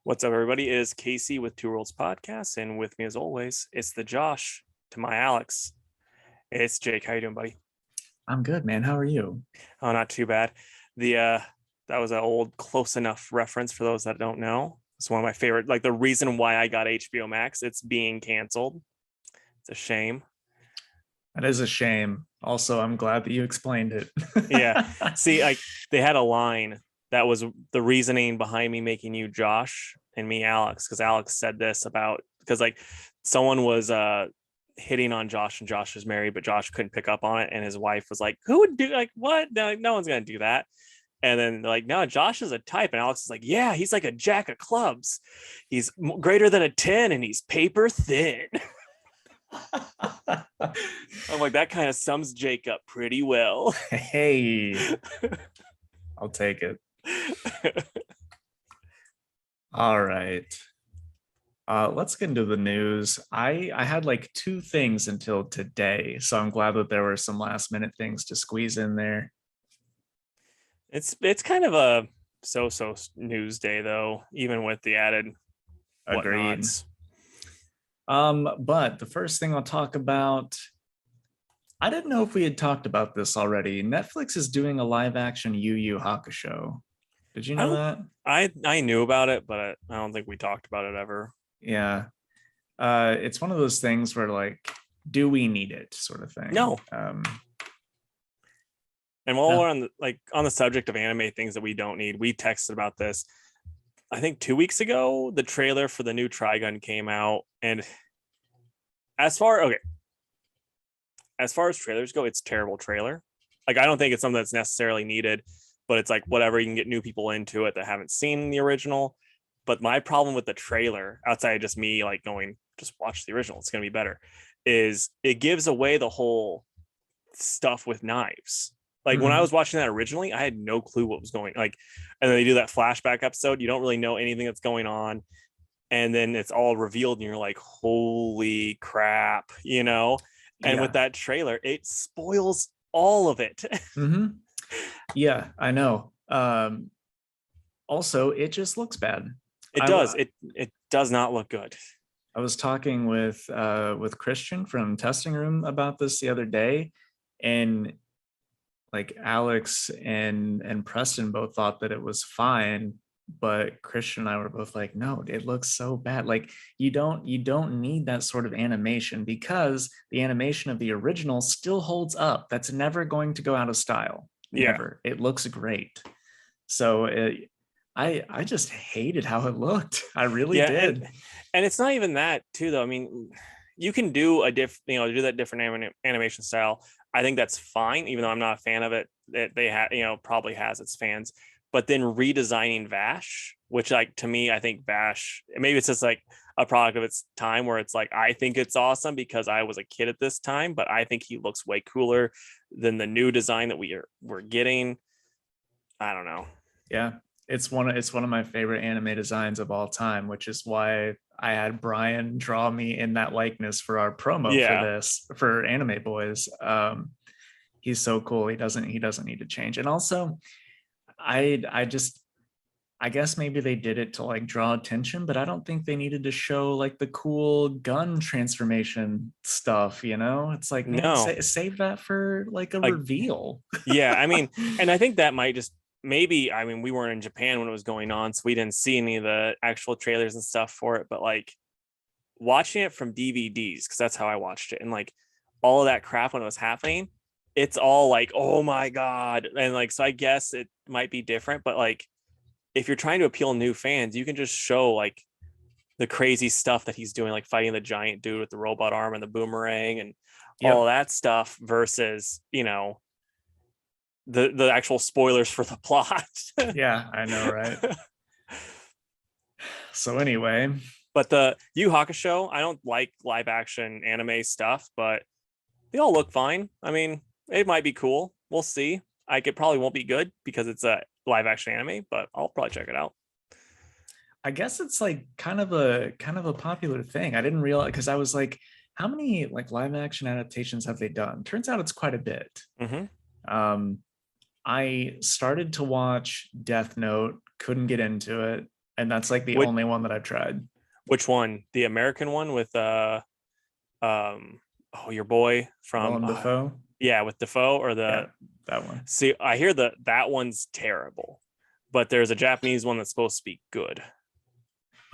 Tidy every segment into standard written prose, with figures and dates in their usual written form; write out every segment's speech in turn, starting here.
What's up, everybody? It is Casey with Two Worlds Podcast, and with me, as always, it's the Josh to my Alex. It's Jake. How you doing, buddy? I'm good, man. How are you? Oh, not too bad. The that was an old Close Enough reference for those that don't know. It's one of my favorite. Like the reason why I got HBO Max, it's being canceled. It's a shame. That is a shame. Also, I'm glad that you explained it. Yeah. See, like they had a line that was the reasoning behind me making you Josh and me Alex, because Alex said this about because like someone was hitting on Josh and Josh was married, but Josh couldn't pick up on it, and his wife was like, "Who would do like what? No one's gonna do that." And then like, no, Josh is a type, and Alex is like, "Yeah, he's like a jack of clubs. He's greater than a 10, and he's paper thin." I'm like, that kind of sums Jake up pretty well. Hey, I'll take it. All right. Let's get into the news. I had like two things until today, so I'm glad that there were some last minute things to squeeze in there. It's kind of a so news day though, even with the added Agreed. whatnots. But the first thing I'll talk about, I didn't know if we had talked about this already. Netflix is doing a live action Yu Yu Hakusho. Did you know that? I knew about it, but I don't think we talked about it ever. Yeah. It's one of those things where like, do we need it, sort of thing? No. And while No. we're on the subject of anime things that we don't need, we texted about this. I think 2 weeks ago, the trailer for the new Trigun came out, and as far as trailers go, it's a terrible trailer. Like I don't think it's something that's necessarily needed, but it's like whatever, you can get new people into it that haven't seen the original. But my problem with the trailer, outside of just me like going, just watch the original, it's gonna be better, is it gives away the whole stuff with knives. Like when I was watching that originally, I had no clue what was going like, and then they do that flashback episode. You don't really know anything that's going on, and then it's all revealed, and you're like, "Holy crap!" And Yeah. with that trailer, it spoils all of it. Yeah, I know. Also, it just looks bad. It does. It does not look good. I was talking with Christian from Testing Room about this the other day, and like Alex and Preston both thought that it was fine, but Christian and I were both like, no, it looks so bad. Like you don't need that sort of animation, because the animation of the original still holds up. That's never going to go out of style. Never. Yeah. It looks great. So I just hated how it looked. I really did. And it's not even that too, though. I mean, you can do do that different animation style. I think that's fine, even though I'm not a fan of it. They have, probably has its fans. But then redesigning Vash, which like to me, I think Vash, maybe it's just like a product of its time, where it's like, I think it's awesome because I was a kid at this time, but I think he looks way cooler than the new design that we're getting. I don't know. Yeah. It's one of my favorite anime designs of all time, which is why I had Brian draw me in that likeness for our promo for Anime Boys. He's so cool. He doesn't need to change. And also, I guess maybe they did it to like draw attention, but I don't think they needed to show like the cool gun transformation stuff. It's like, man, save that for like a reveal. Yeah, I mean, and I think that might just maybe, I mean, we weren't in Japan when it was going on, so we didn't see any of the actual trailers and stuff for it, but like watching it from DVDs, because that's how I watched it, and like all of that crap when it was happening, it's all like, oh my god. And like, so I guess it might be different, but like if you're trying to appeal new fans, you can just show like the crazy stuff that he's doing, like fighting the giant dude with the robot arm and the boomerang and all that stuff, versus the actual spoilers for the plot. Yeah, I know, right? So anyway, but the Yu Hakusho, I don't like live action anime stuff, but they all look fine. I mean, it might be cool. We'll see. It probably won't be good because it's a live action anime, but I'll probably check it out. I guess it's like kind of a popular thing. I didn't realize, because I was like, how many like live action adaptations have they done? Turns out it's quite a bit. I started to watch Death Note, couldn't get into it. And that's like the only one that I've tried. Which one? The American one with your boy from Willem Dafoe? Yeah, with Dafoe, or Yeah, that one. See, I hear that one's terrible, but there's a Japanese one that's supposed to be good.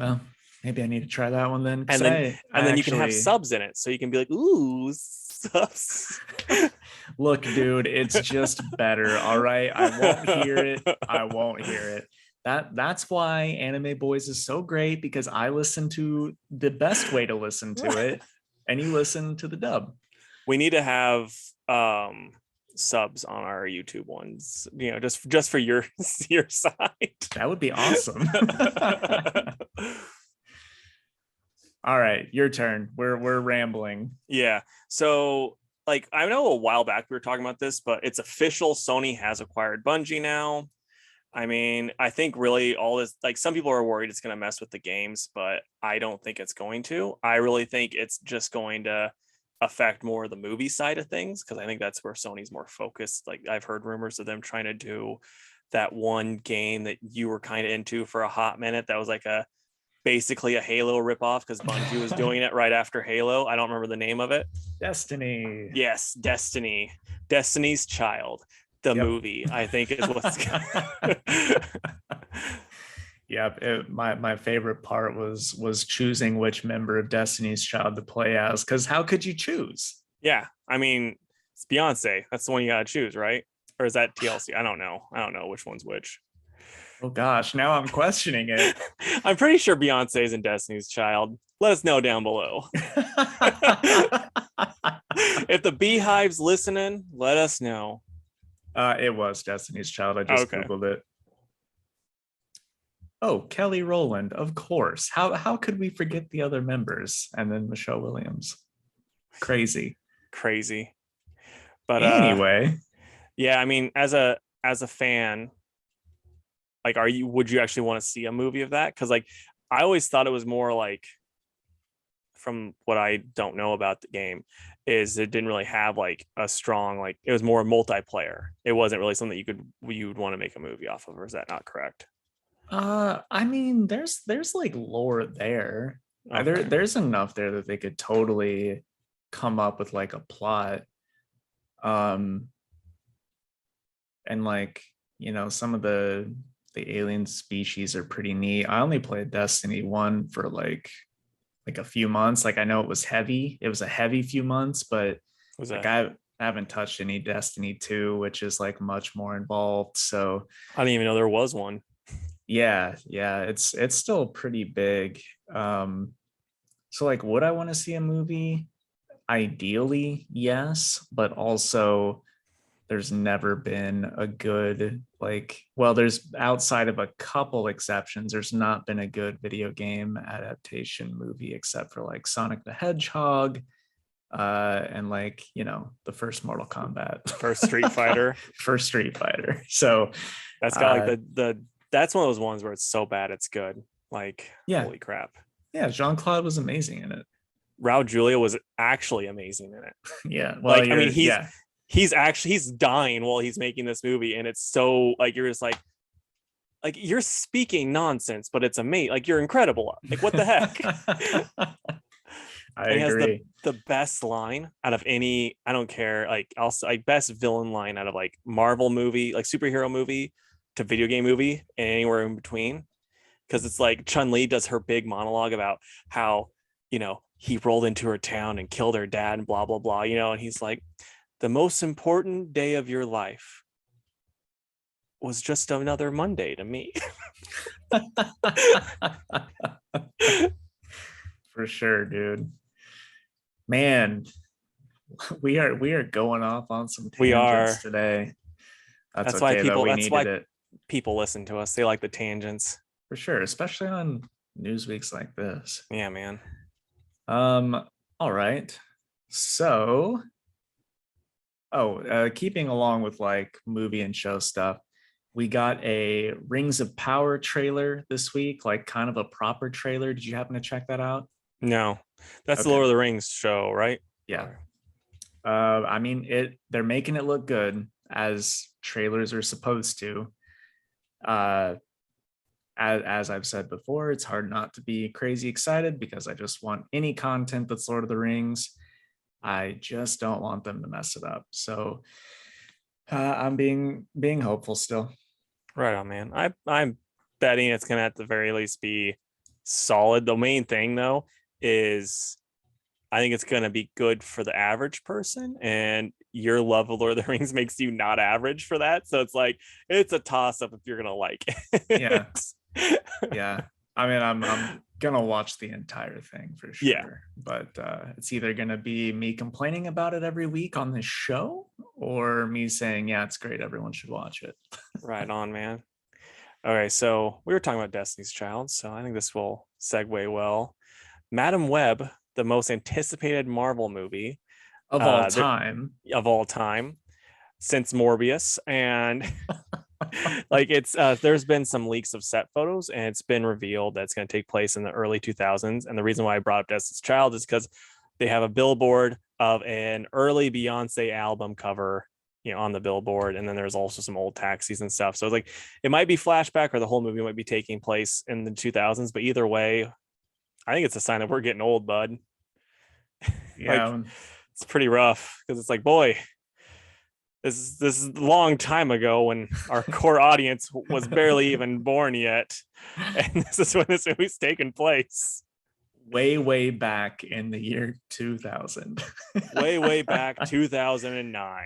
Well, maybe I need to try that one then. And then you can have subs in it, so you can be like, ooh, subs. Look, dude, it's just better. All right, I won't hear it. I won't hear it. That's why Anime Boys is so great, because I listen to the best way to listen to it, and you listen to the dub. We need to have subs on our YouTube ones, just for your side. That would be awesome. All right, your turn. We're rambling. Yeah. So, like, I know a while back we were talking about this, but it's official. Sony has acquired Bungie now. I mean, I think really all this, like, some people are worried it's going to mess with the games, but I don't think it's going to. I really think it's just going to affect more of the movie side of things, because I think that's where Sony's more focused. Like, I've heard rumors of them trying to do that one game that you were kind of into for a hot minute that was like basically a Halo ripoff, because Bungie was doing it right after Halo. I don't remember the name of it. Destiny. Yes, Destiny. Destiny's Child, the movie, I think is what's Yeah, my favorite part was choosing which member of Destiny's Child to play as, because how could you choose? Yeah, I mean, it's Beyonce. That's the one you gotta choose, right? Or is that TLC? I don't know which one's which. Oh gosh, now I'm questioning it. I'm pretty sure Beyonce's in Destiny's Child. Let us know down below. If the Beehive's listening, let us know. It was Destiny's Child. I just Googled it. Oh, Kelly Rowland, of course. How could we forget the other members? And then Michelle Williams. Crazy. But anyway, yeah, I mean, as a fan, like, would you actually want to see a movie of that? Because, like, I always thought it was more like, from what I don't know about the game, is it didn't really have like a strong, like, it was more multiplayer. It wasn't really something that you'd want to make a movie off of, or is that not correct? I mean, there's like lore there. Okay. There's enough there that they could totally come up with like a plot. And like, some of the alien species are pretty neat. I only played Destiny 1 for like a few months. Like, I know it was heavy. It was a heavy few months, but I haven't touched any Destiny 2, which is like much more involved. So I didn't even know there was one. Yeah, it's still pretty big. So like, would I want to see a movie? Ideally, yes, but also there's never been a good, like, well, there's, outside of a couple exceptions, there's not been a good video game adaptation movie except for like Sonic the Hedgehog, and like, the first Mortal Kombat, first Street Fighter. So that's got like that's one of those ones where it's so bad it's good. Like, holy crap. Yeah, Jean-Claude was amazing in it. Raul Julia was actually amazing in it. Yeah, well, like, I mean, he's dying while he's making this movie, and it's so, like, you're just like you're speaking nonsense, but it's amazing. Like, you're incredible. Like, what the heck? I agree. Has the best line out of any, I don't care, like, also like best villain line out of like Marvel movie, like superhero movie to video game movie, and anywhere in between. Because it's like Chun-Li does her big monologue about how, he rolled into her town and killed her dad and blah, blah, blah, and he's like, the most important day of your life was just another Monday to me. For sure, dude. Man, we are going off on some tangents today. That's okay, why people listen to us. They like the tangents. For sure, especially on news weeks like this. Yeah, man. All right. So, keeping along with like movie and show stuff, we got a Rings of Power trailer this week, like kind of a proper trailer. Did you happen to check that out? No, that's the Lord of the Rings show, right? Yeah. I mean, they're making it look good, as trailers are supposed to. as I've said before, it's hard not to be crazy excited because I just want any content that's Lord of the Rings. I just don't want them to mess it up. So I'm being hopeful still. Right on, man. I'm betting it's gonna at the very least be solid. The main thing though is I think it's gonna be good for the average person, and your love of Lord of the Rings makes you not average for that. So it's like it's a toss up if you're gonna like Yeah. it. Yeah. I mean, I'm gonna watch the entire thing for Yeah. sure. But it's either gonna be me complaining about it every week on this show or me saying, yeah, it's great, everyone should watch it. Right on, man. Okay, so we were talking about Destiny's Child, so I think this will segue well. Madam Web, the most anticipated Marvel movie Of all time. of all time since Morbius, and like it's there's been some leaks of set photos, and it's been revealed that it's going to take place in the early 2000s. And the reason why I brought up Destiny's Child is because they have a billboard of an early Beyonce album cover, on the billboard, and then there's also some old taxis and stuff. So it's like it might be flashback, or the whole movie might be taking place in the 2000s. But either way, I think it's a sign that we're getting old, bud. Yeah. Like it's pretty rough because it's like, boy, this is a long time ago when our core audience was barely even born yet, and this is when this movie's taking place. Way back in the year 2000. way back 2009.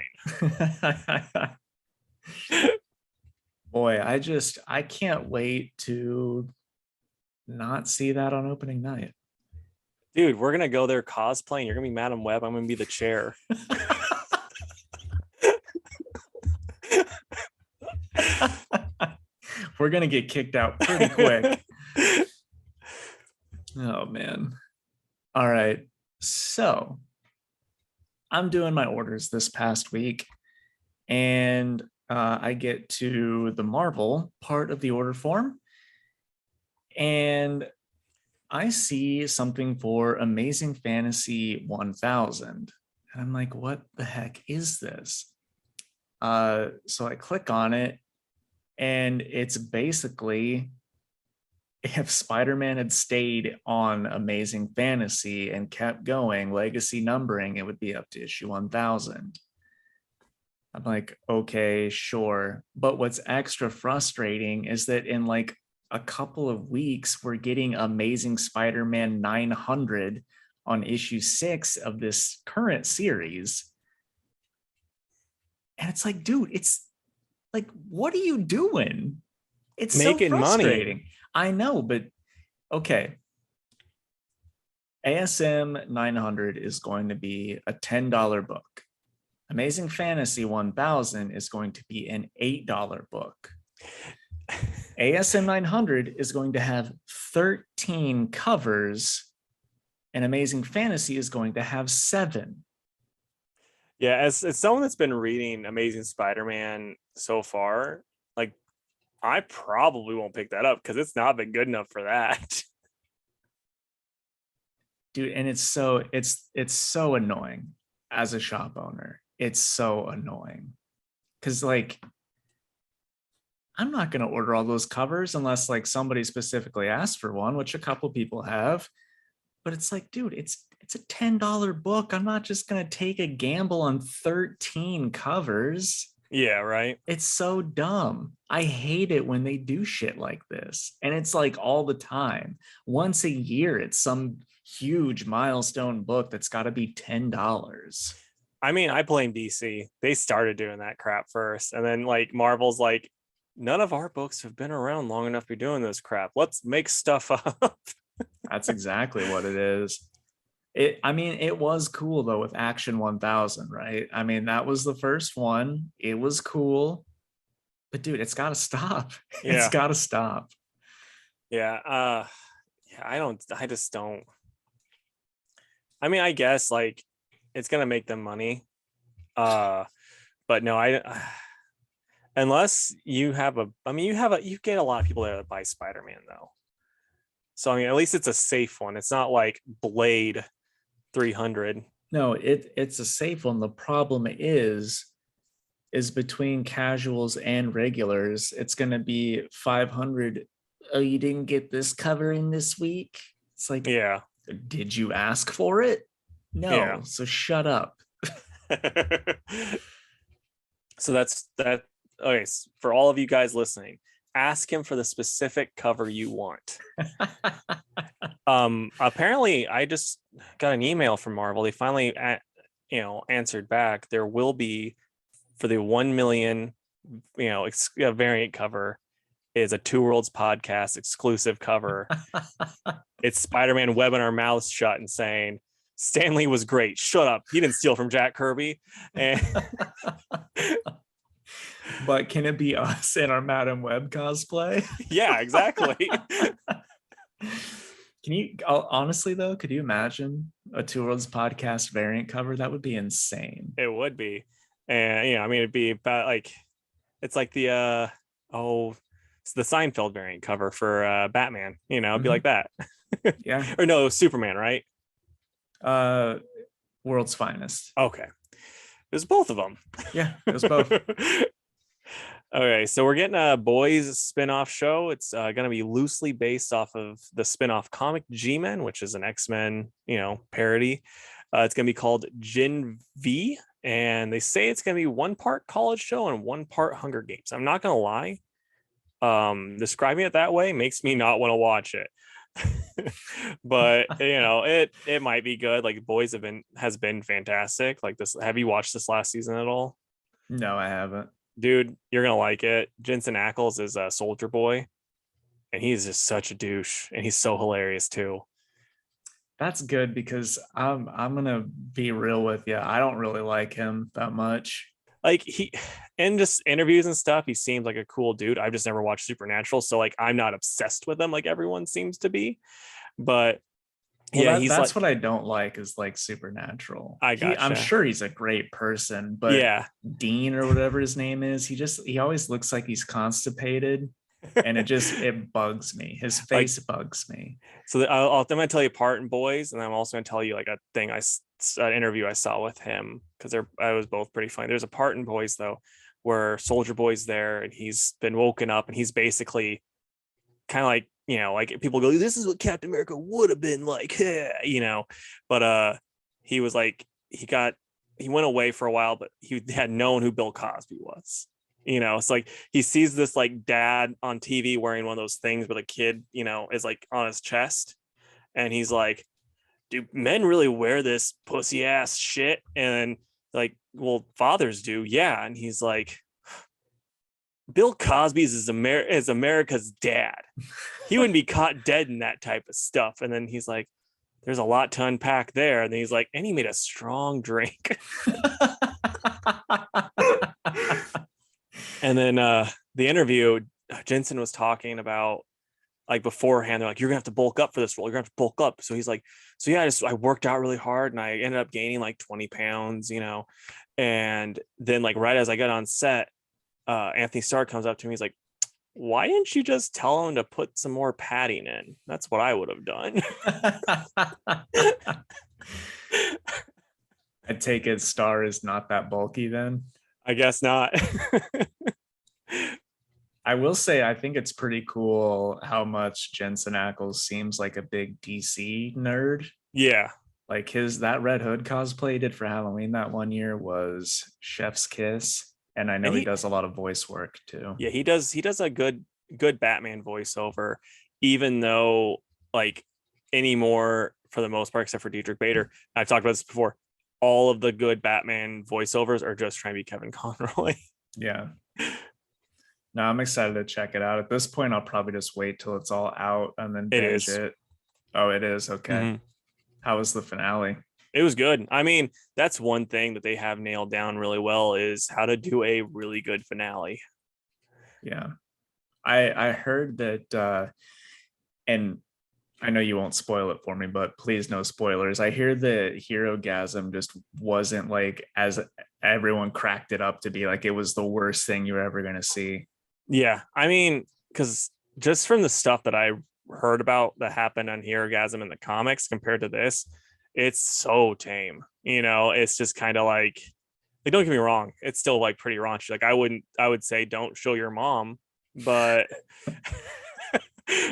Boy, I can't wait to not see that on opening night. Dude, we're gonna go there cosplaying. You're gonna be Madam Web. I'm gonna be the chair. We're gonna get kicked out pretty quick. Oh man. All right. So I'm doing my orders this past week, and I get to the Marvel part of the order form, and I see something for Amazing Fantasy 1000. And I'm like, what the heck is this? So I click on it, and it's basically if Spider-Man had stayed on Amazing Fantasy and kept going, legacy numbering, it would be up to issue 1000. I'm like, okay, sure. But what's extra frustrating is that in like a couple of weeks, we're getting Amazing Spider-Man 900 on issue 6 of this current series. And it's like, dude, it's like, what are you doing? It's making so frustrating. money. I know, but okay. ASM 900 is going to be a $10 book. Amazing Fantasy 1000 is going to be an $8 book. ASM 900 is going to have 13 covers, and Amazing Fantasy is going to have 7. Yeah, as someone that's been reading Amazing Spider-Man so far, like I probably won't pick that up because it's not been good enough for that. Dude, and it's so annoying as a shop owner. It's so annoying. Cause like I'm not gonna order all those covers unless like somebody specifically asked for one, which a couple people have. But it's like, dude, it's a $10 book. I'm not just gonna take a gamble on 13 covers. Yeah, right. It's so dumb. I hate it when they do shit like this. And it's like all the time. Once a year, it's some huge milestone book that's got to be $10. I mean, I blame DC. They started doing that crap first. And then like Marvel's like, none of our books have been around long enough to be doing this crap. Let's make stuff up. That's exactly what it is. It was cool though with Action 1000, right? I mean, that was the first one. It was cool. But dude, it's got to stop. Yeah. It's got to stop. Yeah. I just don't. I mean, I guess like it's going to make them money. But no, unless you have you get a lot of people there that buy Spider-Man though. So I mean, at least it's a safe one. It's not like Blade 300. No, it's a safe one. The problem is between casuals and regulars, it's going to be 500 oh, you didn't get this cover in this week. It's like, Yeah. did you ask for it? Yeah. No, so shut up. So that's that. Okay, for all of you guys listening, ask him for the specific cover you want. Apparently I just got an email from Marvel. They finally answered back. There will be, for the 1 million variant cover, is a Two Worlds podcast exclusive cover. It's Spider-Man webbing our mouths shut and saying Stanley was great, shut up, he didn't steal from Jack Kirby. And but can it be us in our Madam Web cosplay? Yeah, exactly. Can you honestly though, could you imagine a Two Worlds podcast variant cover? That would be insane. It would be. And I mean, it'd be about like, it's like the it's the Seinfeld variant cover for Batman, it'd be like that. Yeah. Or no, Superman, right? World's Finest. Okay. It was both of them. Yeah, it was both. Okay, so we're getting a Boys spin-off show. It's going to be loosely based off of the spin-off comic G-Men, which is an X-Men, parody. It's going to be called Gen V, and they say it's going to be 1 part college show and 1 part Hunger Games. I'm not going to lie. Describing it that way makes me not want to watch it. But it might be good. Like, Boys has been fantastic. Like this, have you watched this last season at all? No, I haven't. Dude, you're gonna like it. Jensen Ackles is a Soldier Boy, and he's just such a douche, and he's so hilarious too. That's good, because I'm gonna be real with you. I don't really like him that much. Like, he, in just interviews and stuff, he seems like a cool dude. I've just never watched Supernatural, so like I'm not obsessed with him like everyone seems to be. But well, that's what I don't like, is like Supernatural. Gotcha. I'm sure he's a great person, but yeah, Dean or whatever his name is, he always looks like he's constipated, and it bugs me. His face bugs me. So I'm gonna tell you part in Boys, and I'm also gonna tell you like an interview I saw with him, because I was both pretty funny. There's a part in Boys though where Soldier Boy's there, and he's been woken up, and he's basically kind of like, like people go, this is what Captain America would have been like, but he was like, he went away for a while, but he had known who Bill Cosby was. It's like he sees this like dad on TV wearing one of those things where the kid, is like on his chest, and he's like, do men really wear this pussy ass shit? And like, well, fathers do, yeah. And he's like, Bill Cosby's is America's dad. He wouldn't be caught dead in that type of stuff. And then he's like, there's a lot to unpack there. And then he's like, and he made a strong drink. And then the interview, Jensen was talking about, like, beforehand, they're like, you're gonna have to bulk up for this role. You're gonna have to bulk up. So he's like, so yeah, I worked out really hard, and I ended up gaining like 20 pounds, and then like right as I got on set, Anthony Starr comes up to me. He's like, why didn't you just tell him to put some more padding in? That's what I would have done. I take it Starr is not that bulky then. I guess not. I will say, I think it's pretty cool how much Jensen Ackles seems like a big DC nerd. Yeah. Like that Red Hood cosplay he did for Halloween that one year was chef's kiss. And I know he does a lot of voice work too. Yeah, he does a good Batman voiceover, even though like anymore, for the most part, except for Dietrich Bader. I've talked about this before. All of the good Batman voiceovers are just trying to be Kevin Conroy. Yeah. No, I'm excited to check it out. At this point, I'll probably just wait till it's all out and then binge it. Oh, it is? Okay. Mm-hmm. How was the finale? It was good. I mean, that's one thing that they have nailed down really well, is how to do a really good finale. Yeah. I heard that, and I know you won't spoil it for me, but please no spoilers. I hear the Hero-gasm just wasn't like, as everyone cracked it up to be, like it was the worst thing you're ever going to see. Yeah. I mean, because just from the stuff that I heard about that happened on Hero-gasm in the comics compared to this, it's so tame. It's just kind of like, don't get me wrong, it's still like pretty raunchy. Like I would say don't show your mom, but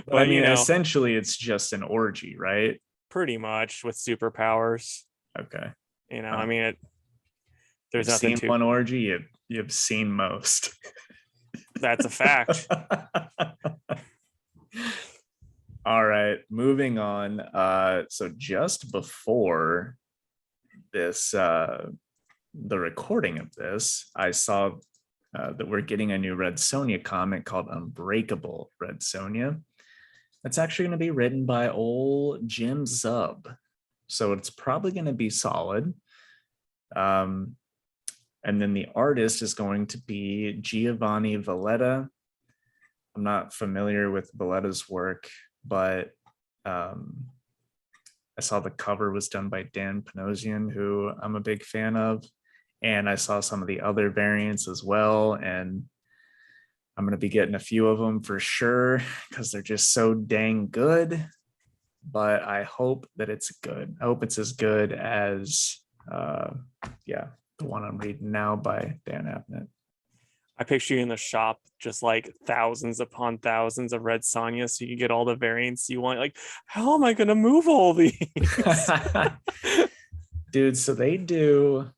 But I But mean, essentially, it's just an orgy, right? pretty much with superpowers. Okay. I mean, there's You've nothing seen to. one orgy, you've seen most. That's a fact. All right, moving on. So just before this, the recording of this, I saw that we're getting a new Red Sonja comic called Unbreakable Red Sonja. It's actually going to be written by old Jim Zub, so it's probably going to be solid. And then the artist is going to be Giovanni Valletta. I'm not familiar with Valletta's work, but I saw the cover was done by Dan Panosian, who I'm a big fan of. And I saw some of the other variants as well. And I'm going to be getting a few of them for sure because they're just so dang good. But I hope that it's good. I hope it's as good as, the one I'm reading now by Dan Abnett. I picture you in the shop, just like thousands upon thousands of Red Sonja, so you can get all the variants you want. Like, how am I going to move all these? Dude, so they do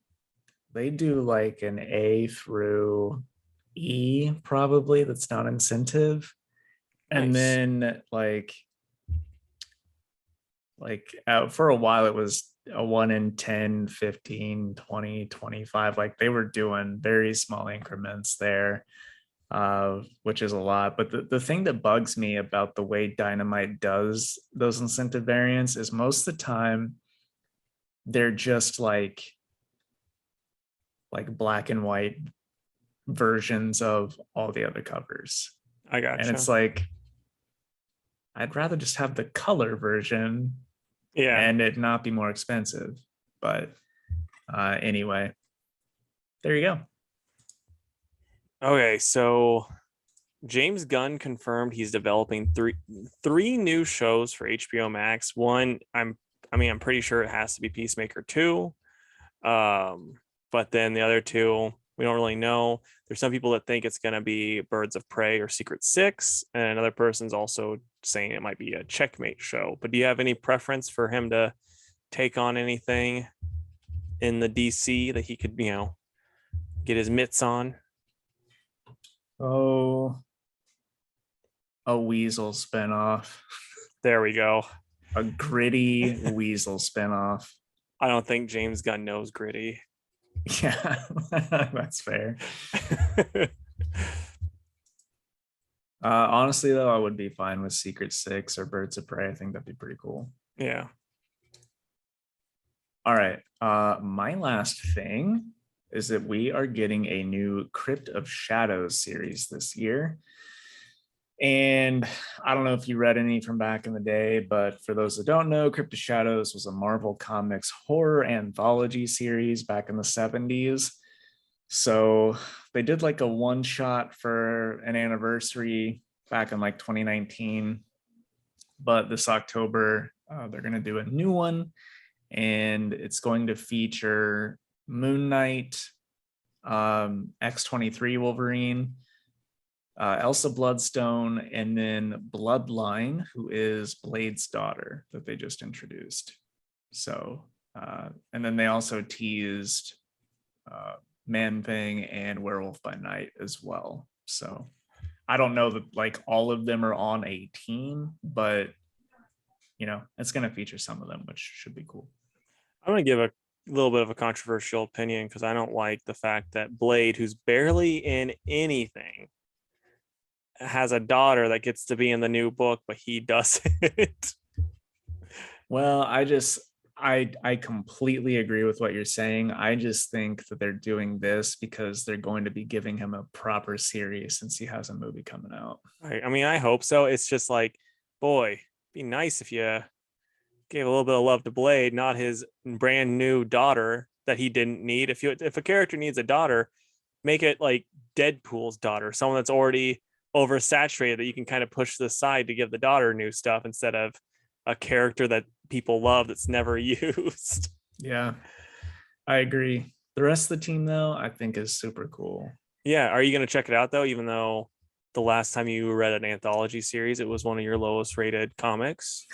like an A through E, probably, that's not incentive. And Nice. then for a while it was a 1 in 10, 15, 20, 25. Like they were doing very small increments there, which is a lot. But the thing that bugs me about the way Dynamite does those incentive variants is most of the time they're just like black and white versions of all the other covers. I gotcha. And it's like, I'd rather just have the color version, and it not be more expensive. But anyway, there you go. Okay, so James Gunn confirmed he's developing three new shows for HBO Max. One, I'm pretty sure it has to be Peacemaker 2. But then the other two, we don't really know. There's some people that think it's going to be Birds of Prey or Secret Six, and another person's also saying it might be a Checkmate show. But do you have any preference for him to take on anything in the DC that he could, get his mitts on? Oh, a Weasel spinoff. There we go. A gritty Weasel spinoff. I don't think James Gunn knows gritty. Yeah, that's fair. Honestly, though, I would be fine with Secret Six or Birds of Prey. I think that'd be pretty cool. Yeah. All right. My last thing is that we are getting a new Crypt of Shadows series this year. And I don't know if you read any from back in the day, but for those that don't know, Crypt of Shadows was a Marvel Comics horror anthology series back in the 70s. So they did like a one shot for an anniversary back in like 2019. But this October, they're going to do a new one. And it's going to feature Moon Knight, X-23 Wolverine, Elsa Bloodstone, and then Bloodline, who is Blade's daughter that they just introduced. So, and then they also teased Man-Thing and Werewolf by Night as well. So I don't know that like all of them are on a team, but it's going to feature some of them, which should be cool. I'm going to give a little bit of a controversial opinion because I don't like the fact that Blade, who's barely in anything, has a daughter that gets to be in the new book, but he doesn't. Well, I completely agree with what you're saying. I just think that they're doing this because they're going to be giving him a proper series since he has a movie coming out. I hope so. It's just like, boy, be nice if you gave a little bit of love to Blade, not his brand new daughter that he didn't need. If a character needs a daughter, make it like Deadpool's daughter, someone that's already oversaturated that you can kind of push to the side to give the daughter new stuff instead of a character that people love that's never used. Yeah, I agree. The rest of the team, though, I think is super cool. Yeah. Are you going to check it out, though, even though the last time you read an anthology series, it was one of your lowest rated comics.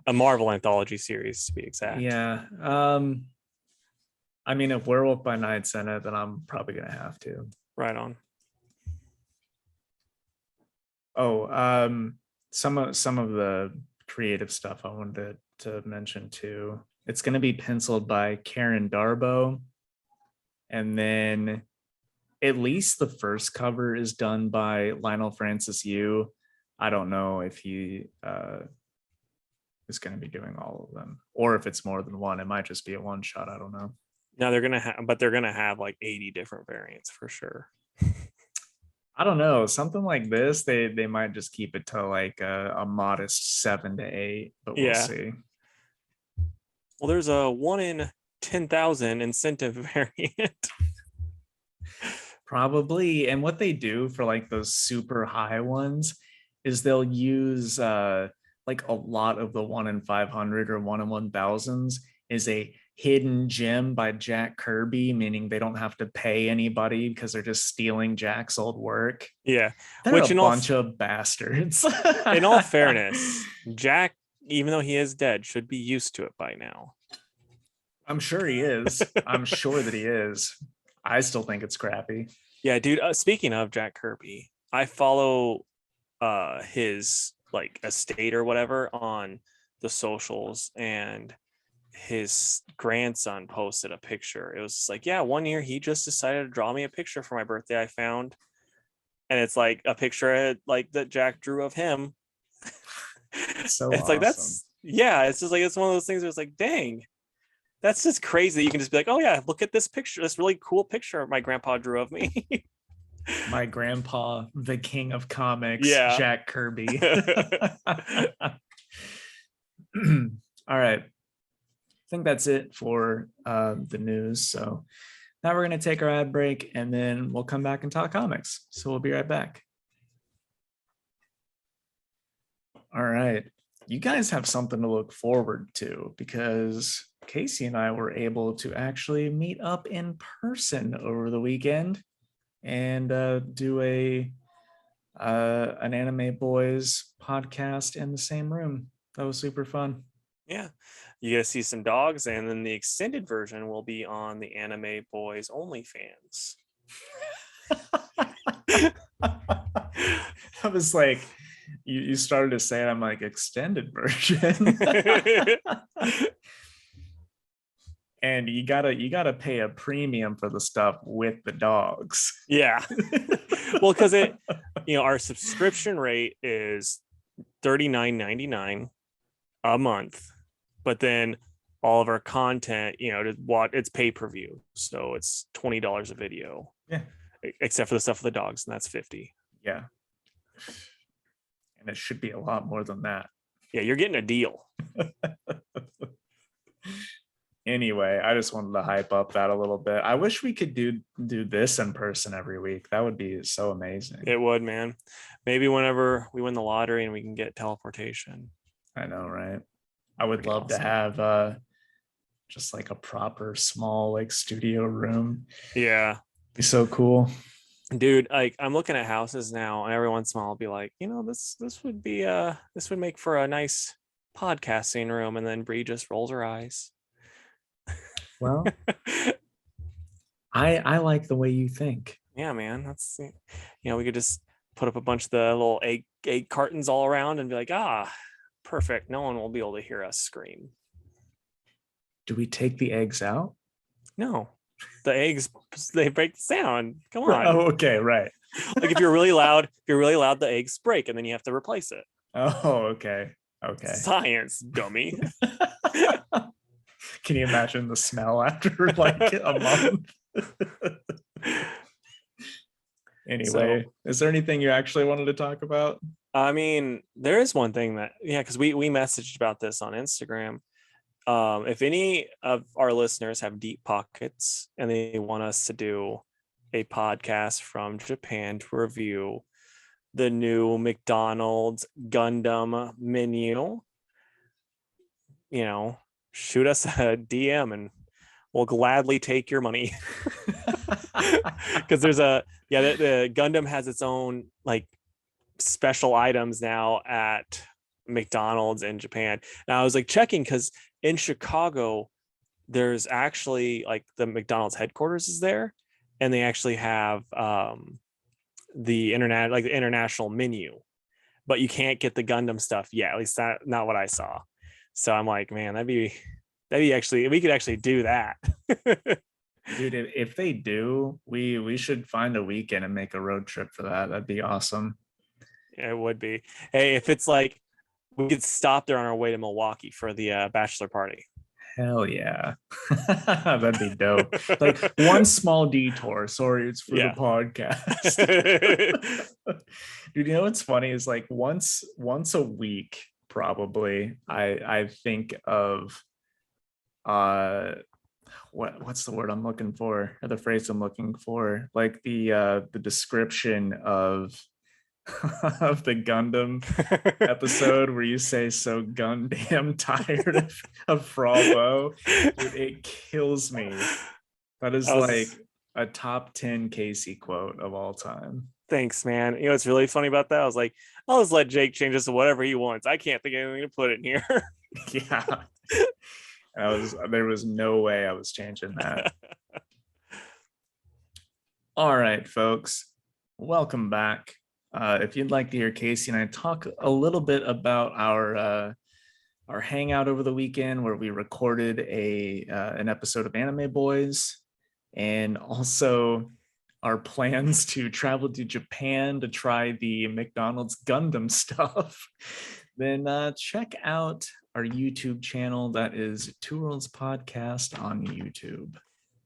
A Marvel anthology series, to be exact. Yeah. I mean, if Werewolf by Night's in it, then I'm probably gonna have to. Right on. Oh, some of the creative stuff I wanted to mention too. It's gonna be penciled by Karen Darboe, and then at least the first cover is done by Lionel Francis Yu. I don't know if he is going to be doing all of them, or if it's more than one. It might just be a one shot. I don't know. Now they're gonna have like 80 different variants for sure. I don't know. Something like this, they might just keep it to like a modest 7 to 8, but we'll see. Well, there's a 1 in 10,000 incentive variant. Probably. And what they do for like those super high ones is they'll use like a lot of the 1 in 500 or 1 in 1000s is a hidden gem by Jack Kirby, meaning they don't have to pay anybody because they're just stealing Jack's old work. Yeah. They're a bunch of bastards. In all fairness, Jack, even though he is dead, should be used to it by now. I'm sure he is. I'm sure that he is. I still think it's crappy. Yeah, dude. Speaking of Jack Kirby, I follow his like estate or whatever on the socials, and his grandson posted a picture. It was like, yeah, one year he just decided to draw me a picture for my birthday I found, and it's like a picture like that Jack drew of him. So it's awesome. like it's just like it's one of those things where it's like, dang, that's just crazy. You can just be like, oh yeah, look at this picture, this really cool picture my grandpa drew of me. My grandpa, the king of comics, yeah. Jack Kirby. All right. I think that's it for the news. So now we're going to take our ad break, and then we'll come back and talk comics. So we'll be right back. All right. You guys have something to look forward to because Casey and I were able to actually meet up in person over the weekend and do an Anime Boys podcast in the same room. That was super fun. Yeah, you get to see some dogs, and then the extended version will be on the Anime Boys OnlyFans. I was like, you started to say it, I'm like, extended version. And you gotta pay a premium for the stuff with the dogs. Yeah. Well, because our subscription rate is $39.99 a month, but then all of our content, it's pay-per-view, so it's $20 a video. Yeah. Except for the stuff with the dogs, and that's $50. Yeah. And it should be a lot more than that. Yeah, you're getting a deal. Anyway, I just wanted to hype up that a little bit. I wish we could do this in person every week. That would be so amazing. It would, man. Maybe whenever we win the lottery and we can get teleportation. I know, right? I would love to have just like a proper small like studio room. Yeah. Be so cool. Dude, like I'm looking at houses now, and every once in a while I'll be like, this would make for a nice podcasting room, and then Bree just rolls her eyes. Well, I like the way you think. Yeah, man. That's we could just put up a bunch of the little egg cartons all around and be like, perfect. No one will be able to hear us scream. Do we take the eggs out? No. The eggs, they break the sound. Come on. Oh, okay, right. Like if you're really loud, the eggs break and then you have to replace it. Oh, okay. Science, dummy. Can you imagine the smell after like a month? Anyway, is there anything you actually wanted to talk about? I mean, there is one thing that, because we messaged about this on Instagram. If any of our listeners have deep pockets and they want us to do a podcast from Japan to review the new McDonald's Gundam menu, shoot us a DM and will gladly take your money. Because there's the Gundam has its own like special items now at McDonald's in Japan. And I was like checking because in Chicago, there's actually like the McDonald's headquarters is there, and they actually have the international menu, but you can't get the Gundam stuff yet. At least not what I saw. So I'm like, man, that'd be actually, we could actually do that. Dude, if they do, we should find a weekend and make a road trip for that. That'd be awesome. Yeah, it would be. Hey, if it's like we could stop there on our way to Milwaukee for the bachelor party. Hell yeah. That'd be dope. Like one small detour. Sorry, it's for the podcast. Dude, you know what's funny is like once a week, probably, I think of what's the word I'm looking for, or the phrase I'm looking for, like the description of of the Gundam episode where you say so gundam tired of Fravo. Dude, it kills me. That is like a top 10 Casey quote of all time. Thanks, man. You know what's really funny about that? I was like, I'll just let Jake change this to whatever he wants. I can't think of anything to put in here. Yeah. There was no way I was changing that. All right, folks. Welcome back. If you'd like to hear Casey and I talk a little bit about our hangout over the weekend, where we recorded an episode of Anime Boys, and also our plans to travel to Japan to try the McDonald's Gundam stuff, then check out our YouTube channel. That is Two Worlds Podcast on YouTube.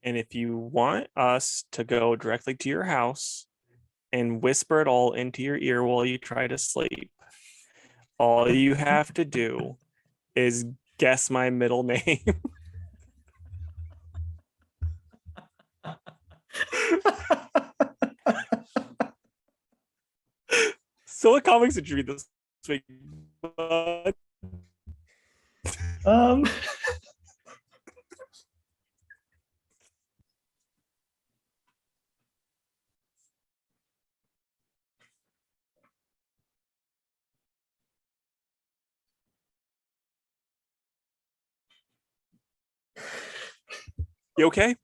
And if you want us to go directly to your house and whisper it all into your ear while you try to sleep, all you have to do is guess my middle name. So what comics did you read this week? You okay?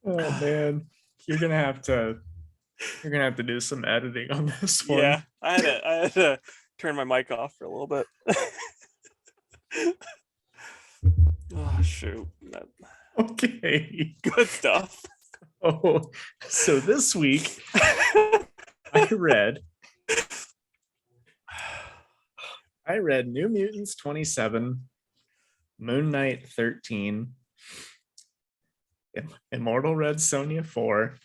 Oh man, you're gonna have to do some editing on this one. Yeah, I had to turn my mic off for a little bit. Oh shoot. Okay. Good stuff. Oh, so this week I read New Mutants 27, Moon Knight 13, Immortal Red Sonja 4,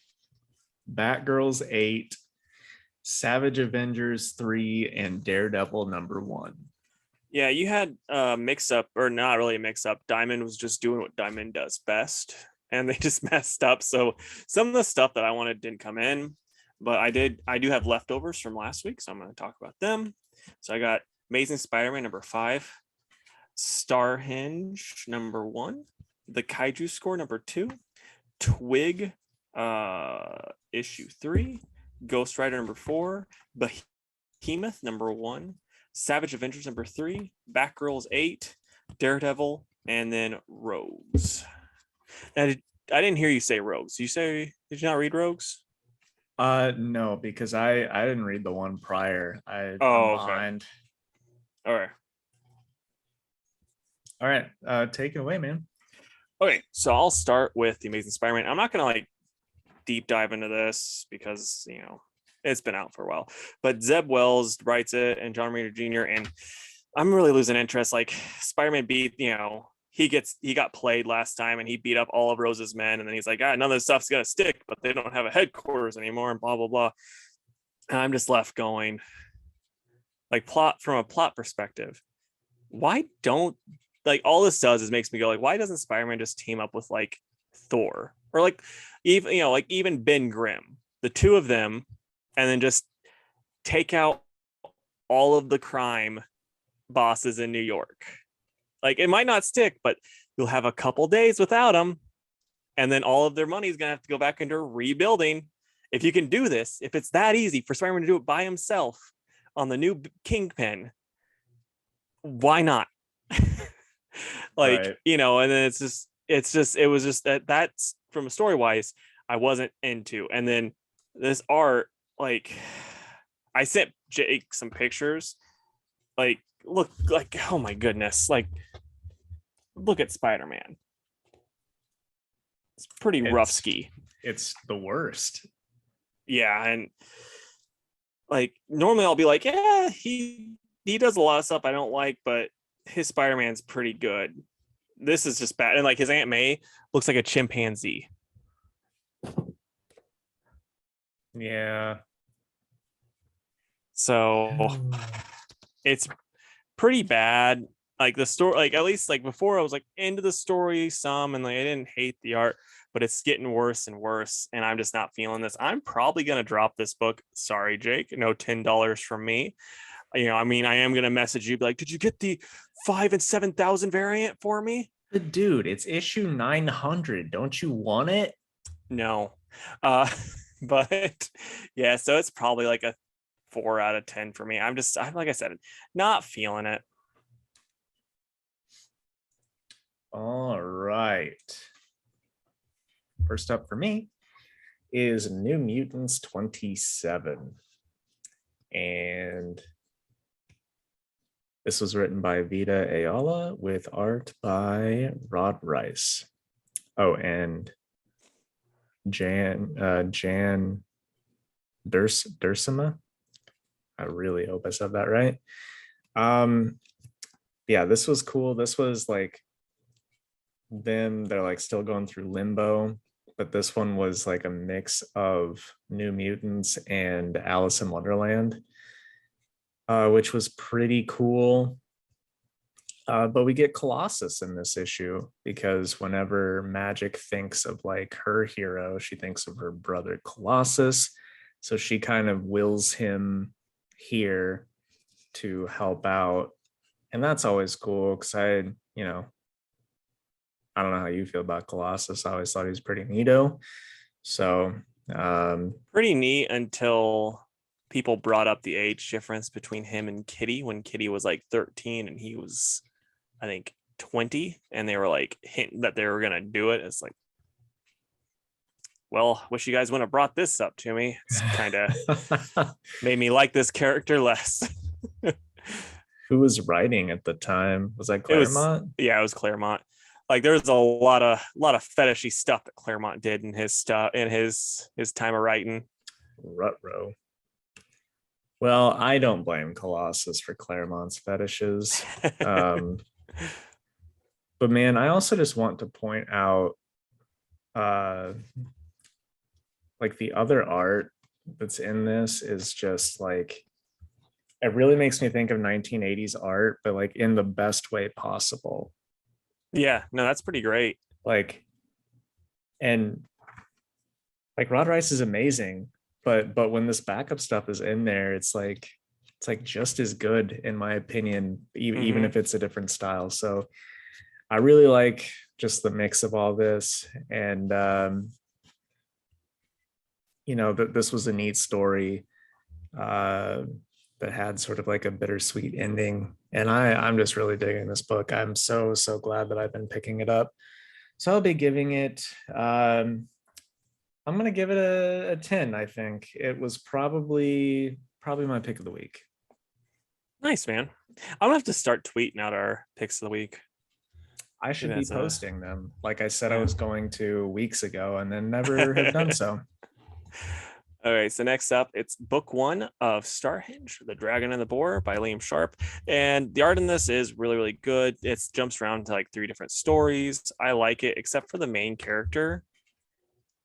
Batgirls 8, Savage Avengers 3, and Daredevil #1. Yeah, you had a mix up, or not really a mix up. Diamond was just doing what Diamond does best, and they just messed up. So some of the stuff that I wanted didn't come in, but I do have leftovers from last week, so I'm going to talk about them. So I got Amazing Spider-Man #5, Starhenge #1, the Kaiju Score #2, Twig issue 3, Ghostrider #4, Behemoth #1, Savage Avengers #3, Batgirls 8, Daredevil, and then Rogues. Now, I didn't hear you say Rogues. Did you not read Rogues? No, because I didn't read the one prior. I'm behind. Okay. All right, take it away, man. Okay, so I'll start with the Amazing Spider-Man. I'm not gonna like deep dive into this because it's been out for a while, but Zeb Wells writes it and John Romita Jr. and I'm really losing interest. Like Spider-Man beat, he got played last time and he beat up all of Rose's men, and then he's like, none of this stuff's gonna stick, but they don't have a headquarters anymore, and blah blah blah. And I'm just left going, like, from a plot perspective, why don't, like, all this does is makes me go like, why doesn't Spider-Man just team up with like Thor or like even Ben Grimm, the two of them, and then just take out all of the crime bosses in New York? Like, it might not stick, but you'll have a couple days without him, and then all of their money is gonna have to go back into rebuilding. If you can do this, if it's that easy for Spider-Man to do it by himself on the new Kingpin, why not? Like, Right. you know, and then it was just that's from a story wise, I wasn't into. And then this art, like, I sent Jake some pictures. Like, look, like, oh my goodness, like, look at Spider-Man. It's pretty rough ski. It's the worst. Yeah, and like normally I'll be like, yeah, he does a lot of stuff I don't like, but his Spider-Man's pretty good. This is just bad. And like his Aunt May looks like a chimpanzee. Yeah. So it's pretty bad. Like the story, like at least like before I was like into the story some, and like I didn't hate the art, but it's getting worse and worse, and I'm just not feeling this. I'm probably gonna drop this book. Sorry, Jake. No $10 from me. You know, I mean, I am gonna message you, be like, did you get the 5,000 and 7,000 variant for me? But dude, it's issue 900. Don't you want it? No. Uh, but yeah, so it's probably like a 4 out of 10 for me. I'm like I said, not feeling it. All right. First up for me is New Mutants 27. And this was written by Vita Ayala with art by Rod Rice. Oh, and Jan Dursima. I really hope I said that right. Yeah, this was cool. This was like them, they're like still going through limbo, but this one was like a mix of New Mutants and Alice in Wonderland, which was pretty cool. But we get Colossus in this issue because whenever Magic thinks of like her hero, she thinks of her brother Colossus. So she kind of wills him here to help out. And that's always cool because I don't know how you feel about Colossus. I always thought he was pretty neato. So pretty neat until people brought up the age difference between him and Kitty when Kitty was like 13 and he was, I think, 20, and they were like hinting that they were gonna do it. It's like, well, wish you guys wouldn't have brought this up to me. It's kind of made me like this character less. Who was writing at the time? Was that Claremont? It was Claremont. Like there's a lot of fetishy stuff that Claremont did in his stuff in his time of writing. Rutro. Well, I don't blame Colossus for Claremont's fetishes. But man, I also just want to point out like the other art that's in this is just like, it really makes me think of 1980s art, but like in the best way possible. Yeah, no, that's pretty great. Like, and like Rod Rice is amazing, but when this backup stuff is in there, it's like just as good in my opinion, even if it's a different style. So I really like just the mix of all this, and that this was a neat story that had sort of like a bittersweet ending, and I'm just really digging this book. I'm so glad that I've been picking it up. So I'll be giving it I'm gonna give it a 10. I think it was probably my pick of the week. Nice, man. I'm gonna have to start tweeting out our picks of the week. I should be posting them like I said I was going to weeks ago, and then never have done so. All right, so next up, it's book 1 of Starhenge, The Dragon and the Boar by Liam Sharp. And the art in this is really, really good. It jumps around to like 3 different stories. I like it, except for the main character.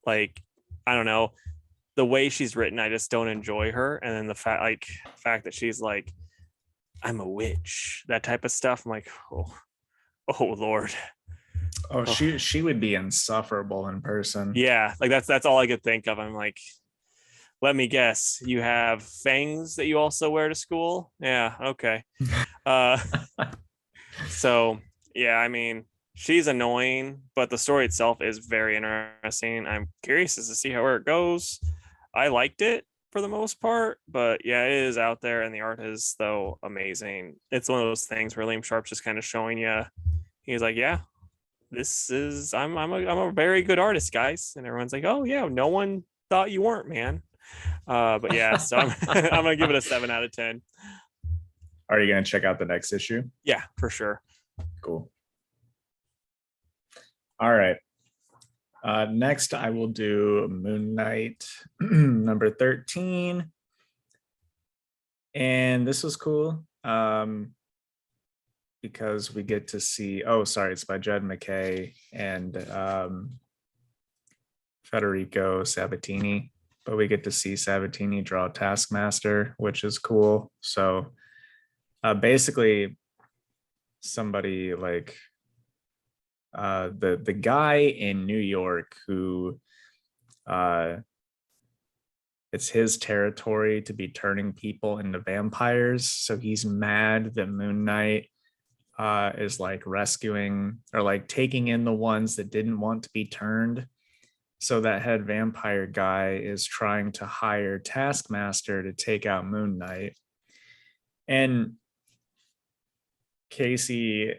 Like, I don't know, the way she's written, I just don't enjoy her. And then the fact that she's like, I'm a witch, that type of stuff. I'm like, oh Lord. Oh, she would be insufferable in person. Yeah, like that's all I could think of. I'm like, let me guess, you have fangs that you also wear to school? Yeah, okay. So yeah, I mean, she's annoying, but the story itself is very interesting. I'm curious as to see where it goes. I liked it for the most part, but yeah, it is out there, and the art is though amazing. It's one of those things where Liam Sharp's just kind of showing you. He's like, yeah, this is I'm a very good artist, guys, and everyone's like, oh yeah, no one thought you weren't, man. But yeah, so I'm I'm gonna give it a 7 out of 10. Are you going to check out the next issue? Yeah, for sure. Cool. All right. Next, I will do Moon Knight number 13. And this was cool because we get to see, oh, sorry, it's by Jed McKay and Federico Sabatini, but we get to see Sabatini draw Taskmaster, which is cool. So basically, somebody like the guy in New York who it's his territory to be turning people into vampires. So he's mad that Moon Knight is like rescuing or like taking in the ones that didn't want to be turned. So that head vampire guy is trying to hire Taskmaster to take out Moon Knight. And Casey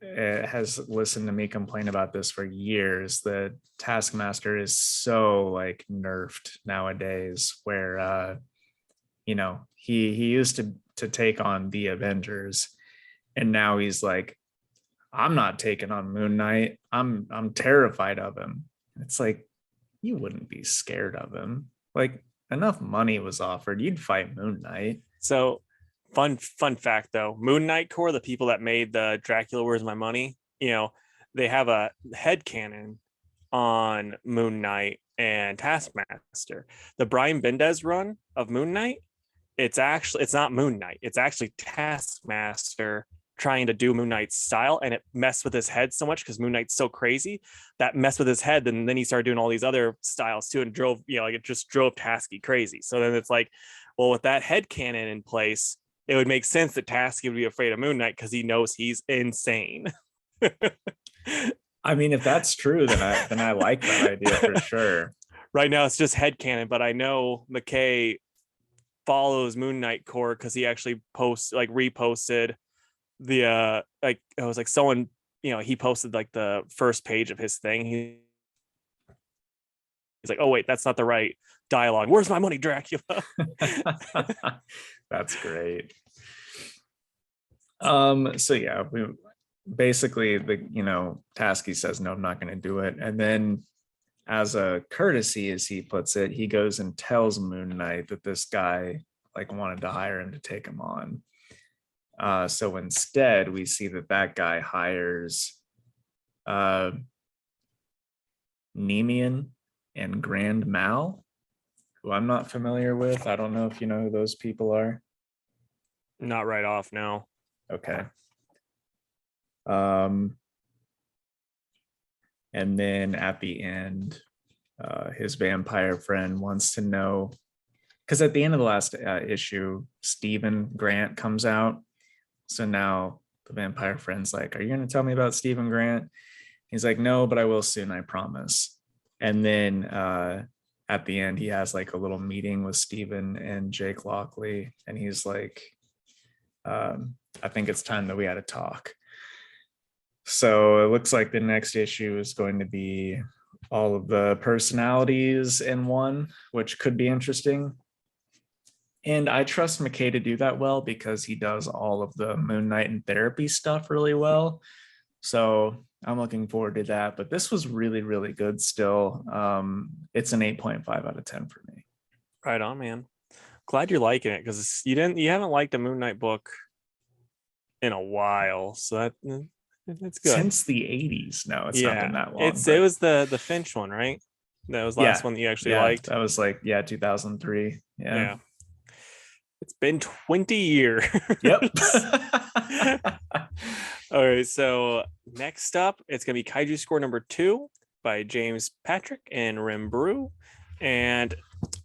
has listened to me complain about this for years, that Taskmaster is so like nerfed nowadays, where he used to take on the Avengers, and now he's like, I'm not taking on Moon Knight. I'm terrified of him. It's like, you wouldn't be scared of him. Like, enough money was offered, you'd fight Moon Knight. So fun fact though, Moon Knight Corps, the people that made the Dracula Where's My Money, they have a head canon on Moon Knight and Taskmaster. The Brian Bendis run of Moon Knight, it's not Moon Knight, it's actually Taskmaster trying to do Moon Knight's style, and it messed with his head so much because Moon Knight's so crazy that messed with his head, and then he started doing all these other styles too, and drove like it just drove Tasky crazy. So then it's like, well, with that head canon in place, it would make sense that Tasky would be afraid of Moon Knight because he knows he's insane. I mean, if that's true, then I like that idea for sure. Right now it's just headcanon, but I know McKay follows Moon Knight Corps because he actually reposted the like it was like someone, he posted like the first page of his thing. He's like, oh wait, that's not the right dialogue. Where's my money, Dracula? That's great. So yeah, we basically Tasky says, no, I'm not going to do it. And then as a courtesy, as he puts it, he goes and tells Moon Knight that this guy like wanted to hire him to take him on. So instead, we see that guy hires Nemean and Grand Mal, who I'm not familiar with. I don't know if you know who those people are. Not right off, no. Okay. And then at the end, his vampire friend wants to know, because at the end of the last issue, Stephen Grant comes out. So now the vampire friend's like, are you going to tell me about Stephen Grant? He's like, no, but I will soon, I promise. And then at the end, he has like a little meeting with Stephen and Jake Lockley. And he's like, I think it's time that we had a talk. So it looks like the next issue is going to be all of the personalities in one, which could be interesting. And I trust McKay to do that well because he does all of the Moon Knight and therapy stuff really well. So I'm looking forward to that. But this was really, really good still. It's an 8.5 out of 10 for me. Right on, man. Glad you're liking it, because you haven't liked a Moon Knight book in a while. So that's good. Since the 80s. No, it's not been that long. It was the Finch one, right? That was the last one that you actually liked. That was like 2003. Yeah. It's been 20 years. Yep. All right, so next up, it's gonna be Kaiju Score number 2 by James Patrick and Rim Brew. And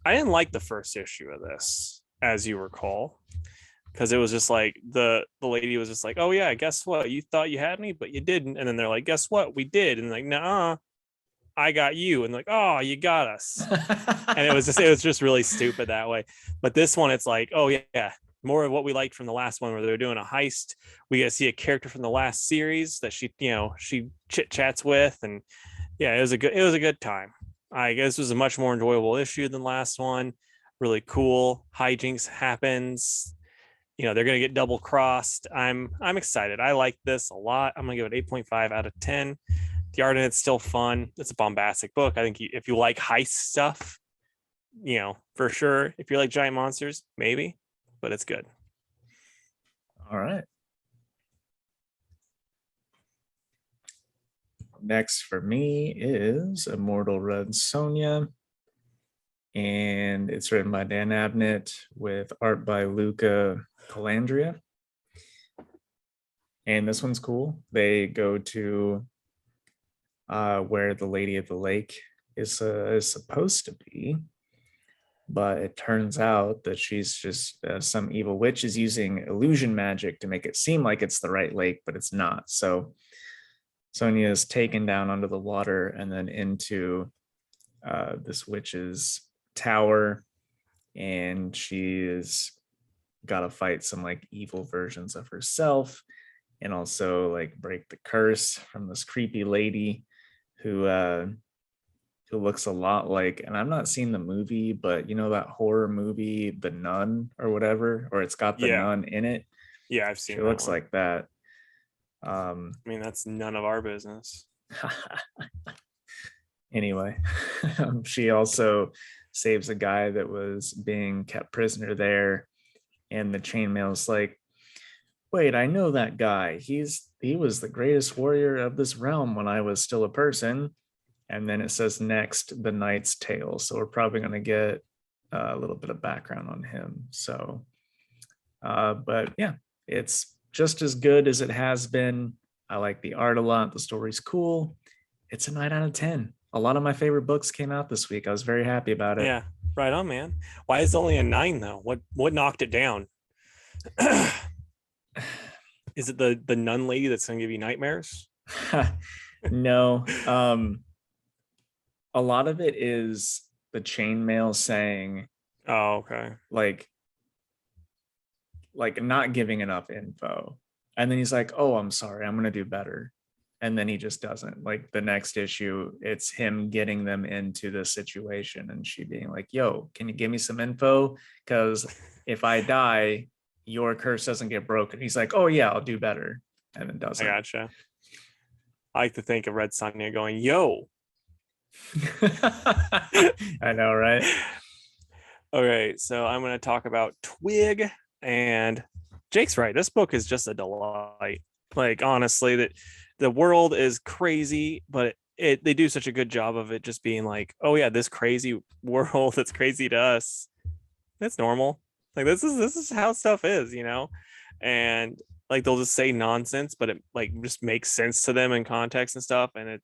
I didn't like the first issue of this, as you recall, because it was just like the lady was just like, oh yeah, guess what, you thought you had me but you didn't, and then they're like, guess what, we did, and like, nah, I got you, and like, oh, you got us. And it was just really stupid that way. But this one, it's like, oh yeah, more of what we liked from the last one, where they're doing a heist. We get to see a character from the last series that she chit chats with, and yeah, it was a good time. I guess it was a much more enjoyable issue than last one. Really cool. Hijinks happens. They're gonna get double crossed. I'm excited. I like this a lot. I'm gonna give it 8.5 out of 10. The art in it's still fun. It's a bombastic book. I think if you like heist stuff, for sure. If you like giant monsters, maybe, but it's good. All right. Next for me is Immortal Red Sonja, and it's written by Dan Abnett with art by Luca Calandria. And this one's cool. They go to where the Lady of the Lake is supposed to be, but it turns out that she's just some evil witch is using illusion magic to make it seem like it's the right lake, but it's not. So Sonja is taken down under the water and then into this witch's tower, and she is got to fight some like evil versions of herself, and also like break the curse from this creepy lady who looks a lot like, and I've not seen the movie, but that horror movie The Nun or whatever, or it's got the nun in it. Yeah, I've seen she that looks one. like that. I mean, that's none of our business. Anyway, she also saves a guy that was being kept prisoner there, and the chainmail's like, wait, I know that guy. He was the greatest warrior of this realm when I was still a person. And then it says next, the Knight's Tale. So we're probably going to get a little bit of background on him. So, but yeah, it's just as good as it has been. I like the art a lot. The story's cool. It's a 9 out of 10. A lot of my favorite books came out this week. I was very happy about it. Yeah, right on, man. Why is it only a 9 though? What knocked it down? Is it the nun lady that's gonna give you nightmares? No. A lot of it is the chainmail saying, oh, okay, like not giving enough info, and then he's like, oh, I'm sorry, I'm gonna do better, and then he just doesn't. Like the next issue, it's him getting them into the situation, and she being like, yo, can you give me some info, because if I die, your curse doesn't get broken. He's like, oh yeah, I'll do better, and then doesn't. I gotcha. I like to think of Red Sonja going, yo. I know, right? Okay, so I'm going to talk about Twig, and Jake's right. This book is just a delight. Like honestly, that the world is crazy, but they do such a good job of it just being like, oh yeah, this crazy world that's crazy to us, it's normal. Like this is how stuff is, and like they'll just say nonsense, but it like just makes sense to them in context and stuff, and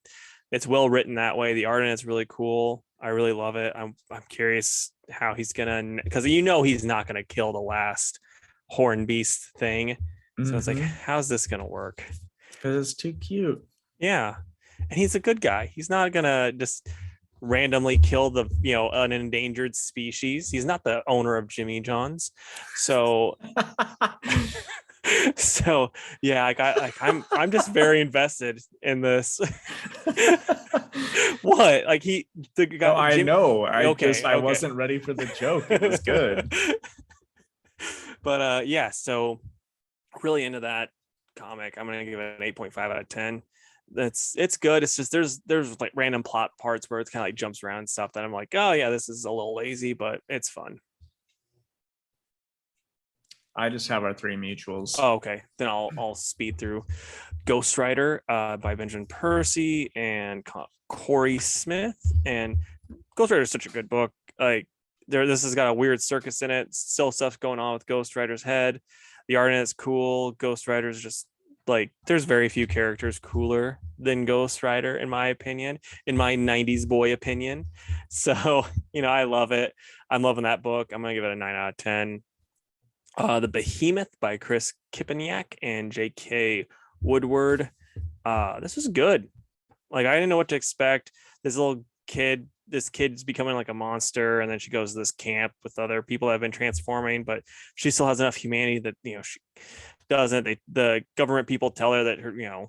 it's well written that way. The art in it's really cool. I really love it. I'm curious how he's gonna, because he's not gonna kill the last horn beast thing. So it's like, how's this gonna work? Because it's too cute. Yeah, and he's a good guy. He's not gonna just randomly kill the an endangered species. He's not the owner of Jimmy John's. So so yeah, I'm just very invested in this. What? Like the guy? Oh, I know. Okay. I wasn't ready for the joke. It was good. But yeah, so really into that comic. I'm gonna give it an 8.5 out of 10. It's good. It's just there's like random plot parts where it's kind of like jumps around and stuff that I'm like, oh yeah, this is a little lazy, but it's fun. I just have our 3 mutuals. Oh, okay. Then I'll speed through. Ghostrider by Benjamin Percy and Corey Smith. And Ghostrider is such a good book. Like this has got a weird circus in it. Still stuff going on with Ghostrider's head. The art in it's cool. Ghostrider's just like, there's very few characters cooler than Ghostrider, in my opinion, in my 90s boy opinion. So, I love it. I'm loving that book. I'm going to give it a 9 out of 10. The Behemoth by Chris Kipniak and J.K. Woodward. This was good. Like, I didn't know what to expect. This kid's becoming like a monster, and then she goes to this camp with other people that have been transforming, but she still has enough humanity that, she doesn't. The government people tell her that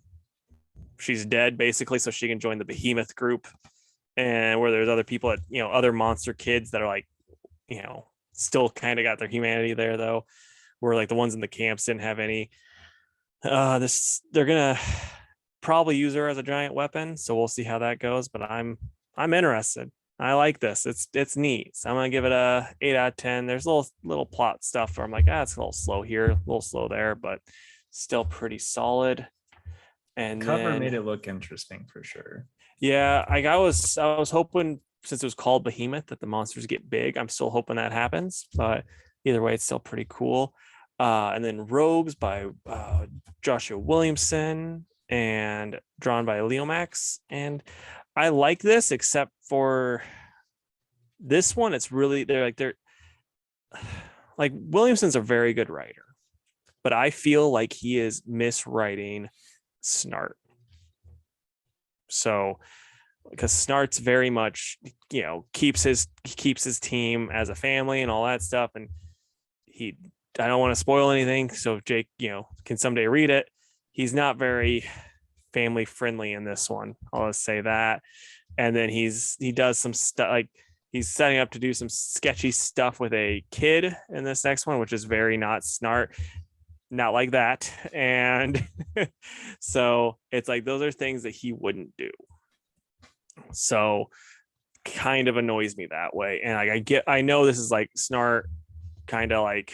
she's dead basically, so she can join the Behemoth group, and where there's other people that, other monster kids that are like, still kind of got their humanity there though, where like the ones in the camps didn't have any. They're gonna probably use her as a giant weapon, so we'll see how that goes, but I'm interested. I like this. It's neat. So I'm gonna give it a 8 out of 10. There's little plot stuff where I'm like, it's a little slow here, a little slow there, but still pretty solid. And Cover then made it look interesting for sure. yeah, I was hoping, since it was called Behemoth, that the monsters get big. I'm still hoping that happens, but either way, it's still pretty cool. And then Rogues by Joshua Williamson and drawn by Leomax. And I like this, except for this one. It's really, they're like Williamson's a very good writer, but I feel like he is miswriting Snart. So, because Snart's very much, keeps his team as a family and all that stuff, and I don't want to spoil anything, so if Jake, can someday read it, he's not very family friendly in this one. I'll just say that. And then he does some stuff, like he's setting up to do some sketchy stuff with a kid in this next one, which is very not Snart, not like that. And so it's like, those are things that he wouldn't do. So kind of annoys me that way. And I know this is like Snart kind of like,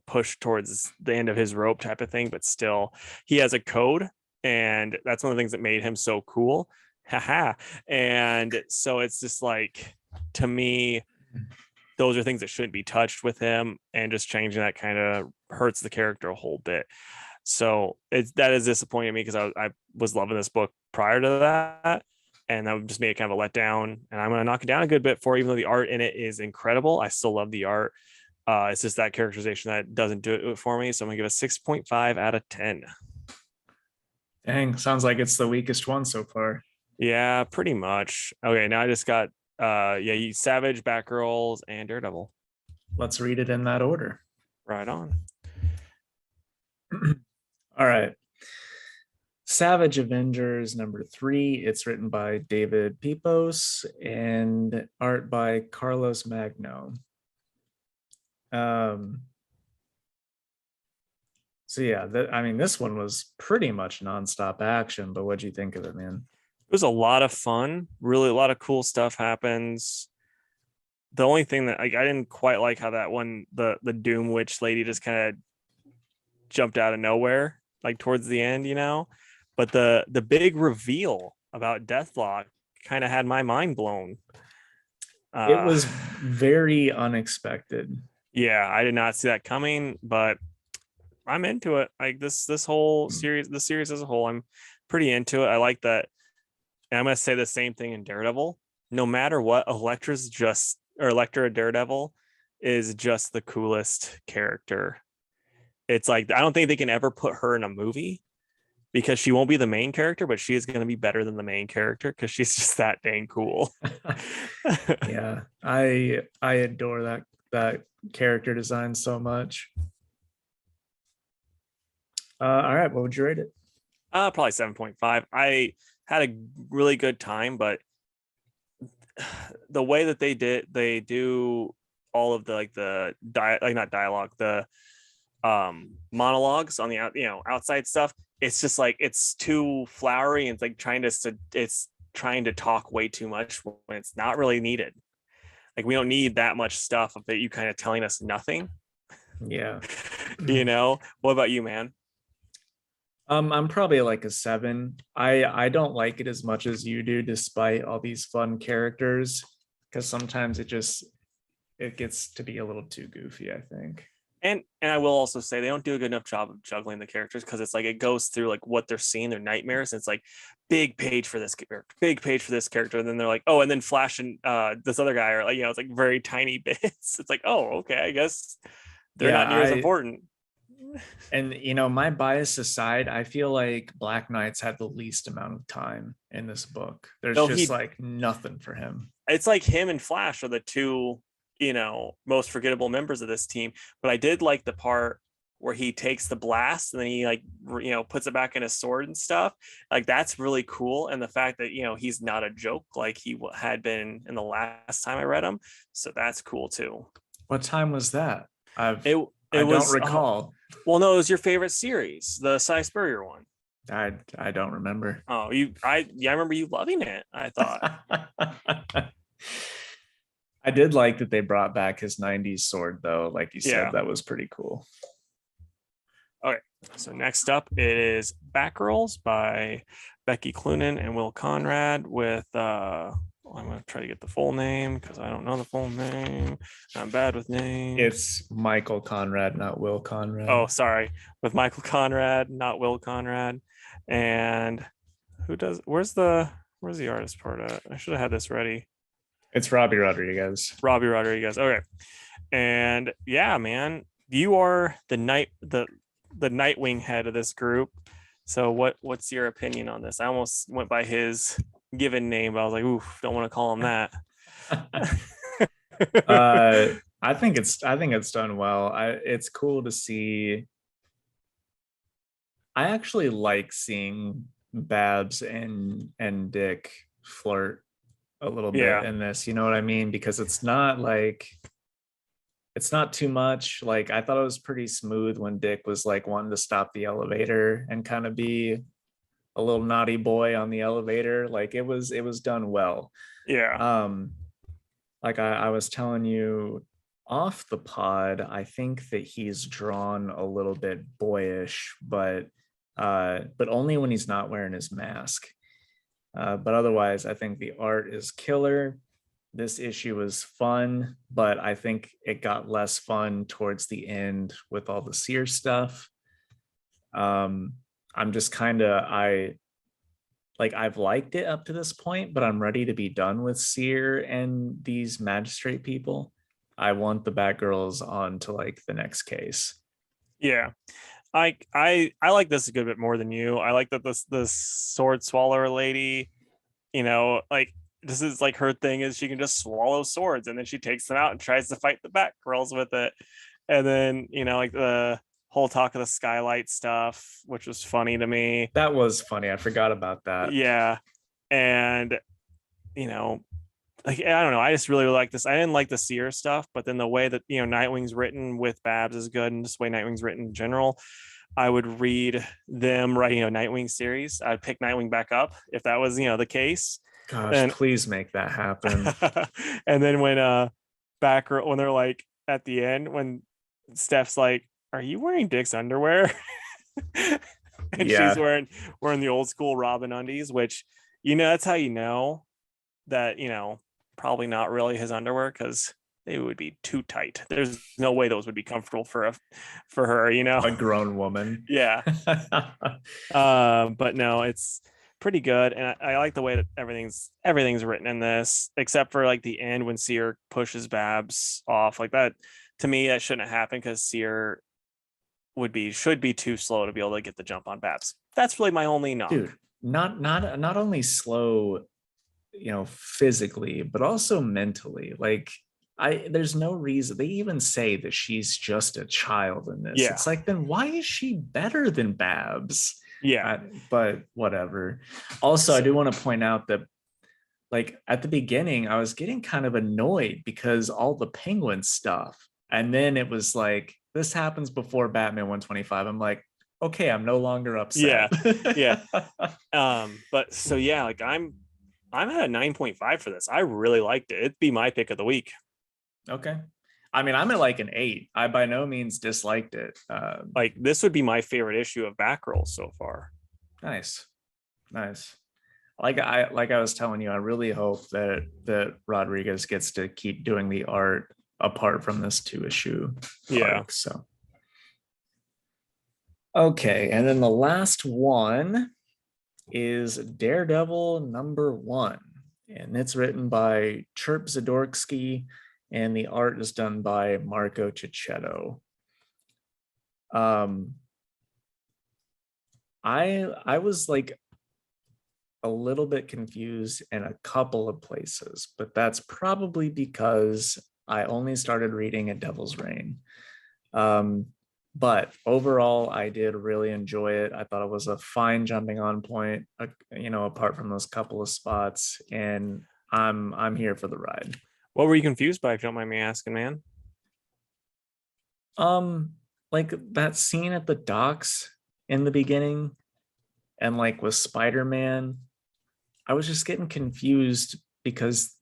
push towards the end of his rope type of thing, but still he has a code, and that's one of the things that made him so cool. Haha. And so it's just like, to me, those are things that shouldn't be touched with him, and just changing that kind of hurts the character a whole bit. So that is disappointing me, because I was loving this book prior to that, and that would just made it kind of a letdown. And I'm going to knock it down a good bit for it, even though the art in it is incredible. I still love the art. It's just that characterization that doesn't do it for me. So I'm gonna give a 6.5 out of 10. Dang, sounds like it's the weakest one so far. Yeah, pretty much. Okay, now I just got Savage, Batgirls, and Daredevil. Let's read it in that order. Right on. All right. Savage Avengers #3. It's written by David Pepos and art by Carlos Magno. So yeah, this one was pretty much nonstop action, but what'd you think of it, man? It was a lot of fun. Really, a lot of cool stuff happens. The only thing that I didn't quite like how that one, the Doom Witch lady, just kind of jumped out of nowhere, like towards the end, But the big reveal about Deathlock kind of had my mind blown. It was very unexpected. Yeah, I did not see that coming, but I'm into it. Like this whole series, the series as a whole, I'm pretty into it. I like that. And I'm gonna say the same thing in Daredevil. No matter what, Elektra Daredevil is just the coolest character. It's like, I don't think they can ever put her in a movie, because she won't be the main character, but she is going to be better than the main character, because she's just that dang cool. Yeah, I adore that character design so much. All right, what would you rate it? Probably 7.5. I had a really good time, but the way that they do all of the not dialogue, the monologues on the outside stuff, it's just like, it's too flowery, and it's like trying to talk way too much when it's not really needed. Like, we don't need that much stuff of that you kind of telling us nothing. Yeah. What about you, man? I'm probably like a 7. I don't like it as much as you do, despite all these fun characters, because sometimes it gets to be a little too goofy, I think. And I will also say, they don't do a good enough job of juggling the characters, because it's like, it goes through like what they're seeing, their nightmares, and it's like, big page for this character, big page for this character, and then they're like, oh, and then Flash and this other guy are like, it's like very tiny bits. It's like, oh, okay, I guess They're not near as important. And you know, my bias aside, I feel like Black Knight's had the least amount of time in this book. There's just like nothing for him. It's like him and Flash are the two, most forgettable members of this team. But I did like the part where he takes the blast and then he like, puts it back in his sword and stuff. Like that's really cool. And the fact that, he's not a joke like he had been in the last time I read him. So that's cool too. What time was that? I don't recall. Well, no, it was your favorite series, the Cy Spurrier one. I don't remember. Oh, I remember you loving it, I thought. I did like that they brought back his 90s sword, though. Like you said, that was pretty cool. Okay, so next up it is Batgirls by Becky Cloonan and Will Conrad with I'm going to try to get the full name because I don't know the full name. I'm bad with names. It's Michael Conrad, not Will Conrad. Oh, sorry. With Michael Conrad, not Will Conrad. And where's the artist part at? I should have had this ready. It's Robbie Rodriguez. Okay. And yeah, man, you are the Nightwing head of this group. So what's your opinion on this? I almost went by his given name, but I was like, oof, don't want to call him that. I think it's done well. It's cool to see. I actually like seeing Babs and Dick flirt a little bit in this, you know what I mean? Because it's not too much. Like I thought it was pretty smooth when Dick was like wanting to stop the elevator and kind of be a little naughty boy on the elevator. Like it was done well. Yeah. Like I was telling you off the pod, I think that he's drawn a little bit boyish, but only when he's not wearing his mask. But otherwise, I think the art is killer. This issue was fun, but I think it got less fun towards the end with all the Seer stuff. I'm just I've liked it up to this point, but I'm ready to be done with Seer and these magistrate people. I want the Batgirls on to like the next case. Yeah. I like this a good bit more than you. I like that this sword swallower lady, like this is like her thing is she can just swallow swords and then she takes them out and tries to fight the Batgirls with it. And then, like the whole talk of the skylight stuff, which was funny to me. That was funny. I forgot about that. Yeah. And, like, I don't know. I just really like this. I didn't like the Seer stuff, but then the way that, Nightwing's written with Babs is good. And just the way Nightwing's written in general, I would read them writing a Nightwing series. I'd pick Nightwing back up if that was, the case. Gosh, please make that happen. And then when Batgirl, when they're like at the end, when Steph's like, "Are you wearing Dick's underwear?" And she's wearing the old school Robin undies, which that's how you know that probably not really his underwear because they would be too tight. There's no way those would be comfortable for her, a grown woman. Yeah. But no, it's pretty good, and I like the way that everything's written in this, except for like the end when Seer pushes Babs off. Like that, to me, that shouldn't have happened because Seer should be too slow to be able to get the jump on Babs. That's really my only knock. Dude, not only slow, physically, but also mentally. Like there's no reason. They even say that she's just a child in this. Yeah. It's like, then why is she better than Babs? Yeah. But whatever. Also, I do want to point out that like at the beginning, I was getting kind of annoyed because all the Penguin stuff. And then it was like, this happens before Batman 125. I'm like, okay, I'm no longer upset. Yeah. But so yeah, like I'm at a 9.5 for this. I really liked it. It'd be my pick of the week. Okay. I mean, I'm at like an 8. I by no means disliked it. Like this would be my favorite issue of Batgirls so far. Nice. Like I was telling you, I really hope that Rodriguez gets to keep doing the art apart from this 2-issue arc. So okay, and then the last one is Daredevil #1, and it's written by Chirp Zdarsky, and the art is done by Marco Cicchetto. Um, I was like a little bit confused in a couple of places, but that's probably because I only started reading at Devil's Reign. Um, but overall, I did really enjoy it. I thought it was a fine jumping on point, apart from those couple of spots, and I'm here for the ride. What were you confused by, if you don't mind me asking, man? Um, like that scene at the docks in the beginning, and like with Spider-Man, I was just getting confused because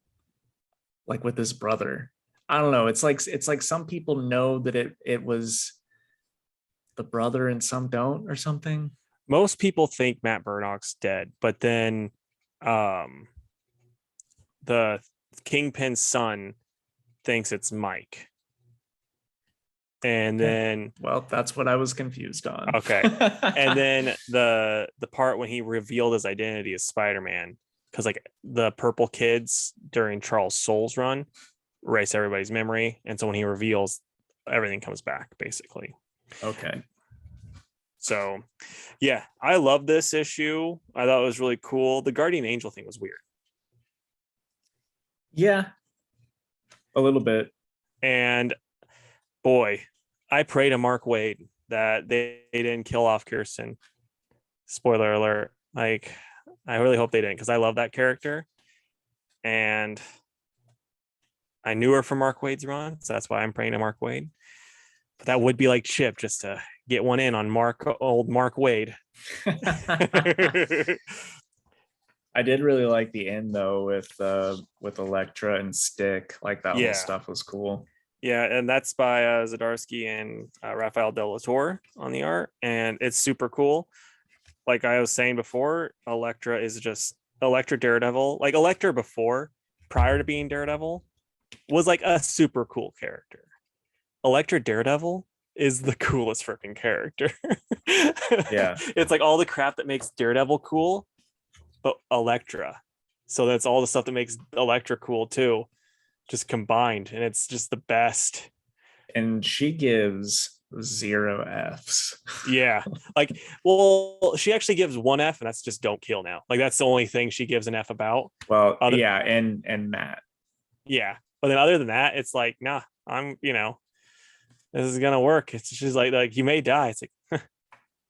like with his brother. I don't know. It's like some people know that it was the brother and some don't or something. Most people think Matt Murdock's dead, but then um the Kingpin's son thinks it's Mike. And Okay. then Well, that's what I was confused on. okay. And then the part when he revealed his identity as Spider-Man, because like the purple kids during Charles Soule's run erase everybody's memory. And so when he reveals, everything comes back basically. Okay. So yeah, I love this issue. I thought it was really cool. The Guardian Angel thing was weird. Yeah, a little bit. And boy, I pray to Mark Waid that they didn't kill off Kirsten. Spoiler alert. Like, I really hope they didn't, because I love that character. And I knew her from Mark Waid's run, so that's why I'm praying to Mark Waid. But that would be like Chip, just to get one in on old Mark Waid. I did really like the end though with Elektra and Stick. Like that whole Yeah. stuff was cool. Yeah, and that's by Zdarsky and Rafael Delatorre on the art, and it's super cool. Like I was saying before, Elektra is just Elektra Daredevil. Like Elektra before, prior to being Daredevil, was like a super cool character. Elektra Daredevil is the coolest freaking character. Yeah. It's like all the crap that makes Daredevil cool, but Elektra. So that's all the stuff that makes Elektra cool too, just combined, and it's just the best. And she gives 0 Fs. Yeah. Like, well, she actually gives 1 F, and that's just don't kill now. Like that's the only thing she gives an F about. Well, yeah, and Matt. Yeah. But then other than that, it's like, nah, this is gonna work. It's just like you may die. It's like,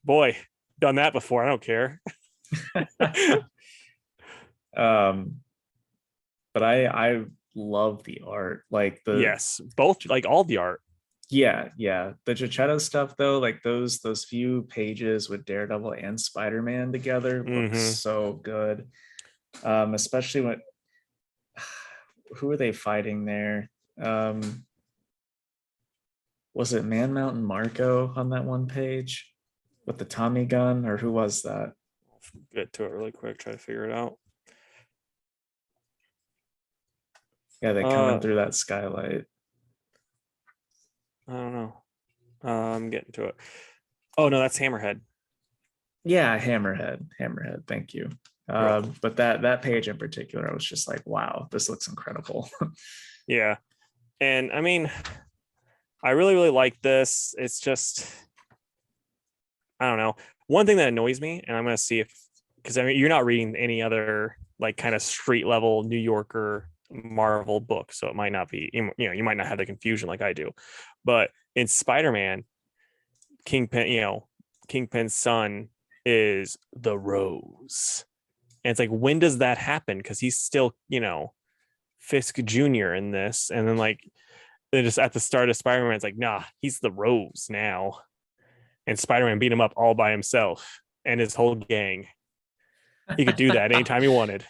boy, done that before. I don't care. But I love the art. Like Yes, both, like all the art. yeah, the Giacchetto stuff though, like those few pages with Daredevil and Spider-Man together look so good. Especially when who are they fighting there? Was it Man Mountain Marco on that one page with the Tommy gun, or who was that? Get to it really quick, try to figure it out. Yeah, they coming through that skylight. I don't know. I'm getting to it. Oh no, that's Hammerhead. Yeah, Hammerhead. Thank you. But that page in particular, I was just like, wow, this looks incredible. Yeah, and I mean, I really, really like this. It's just, I don't know. One thing that annoys me, and I'm gonna see if, because I mean, you're not reading any other like kind of street level New Yorker Marvel book, so it might not be, you might not have the confusion like I do. But in Spider-Man, Kingpin's son is the Rose, and it's like, when does that happen? Because he's still, Fisk Jr. in this, and then like they just at the start of Spider-Man, it's like, nah, he's the Rose now, and Spider-Man beat him up all by himself and his whole gang. He could do that anytime he wanted.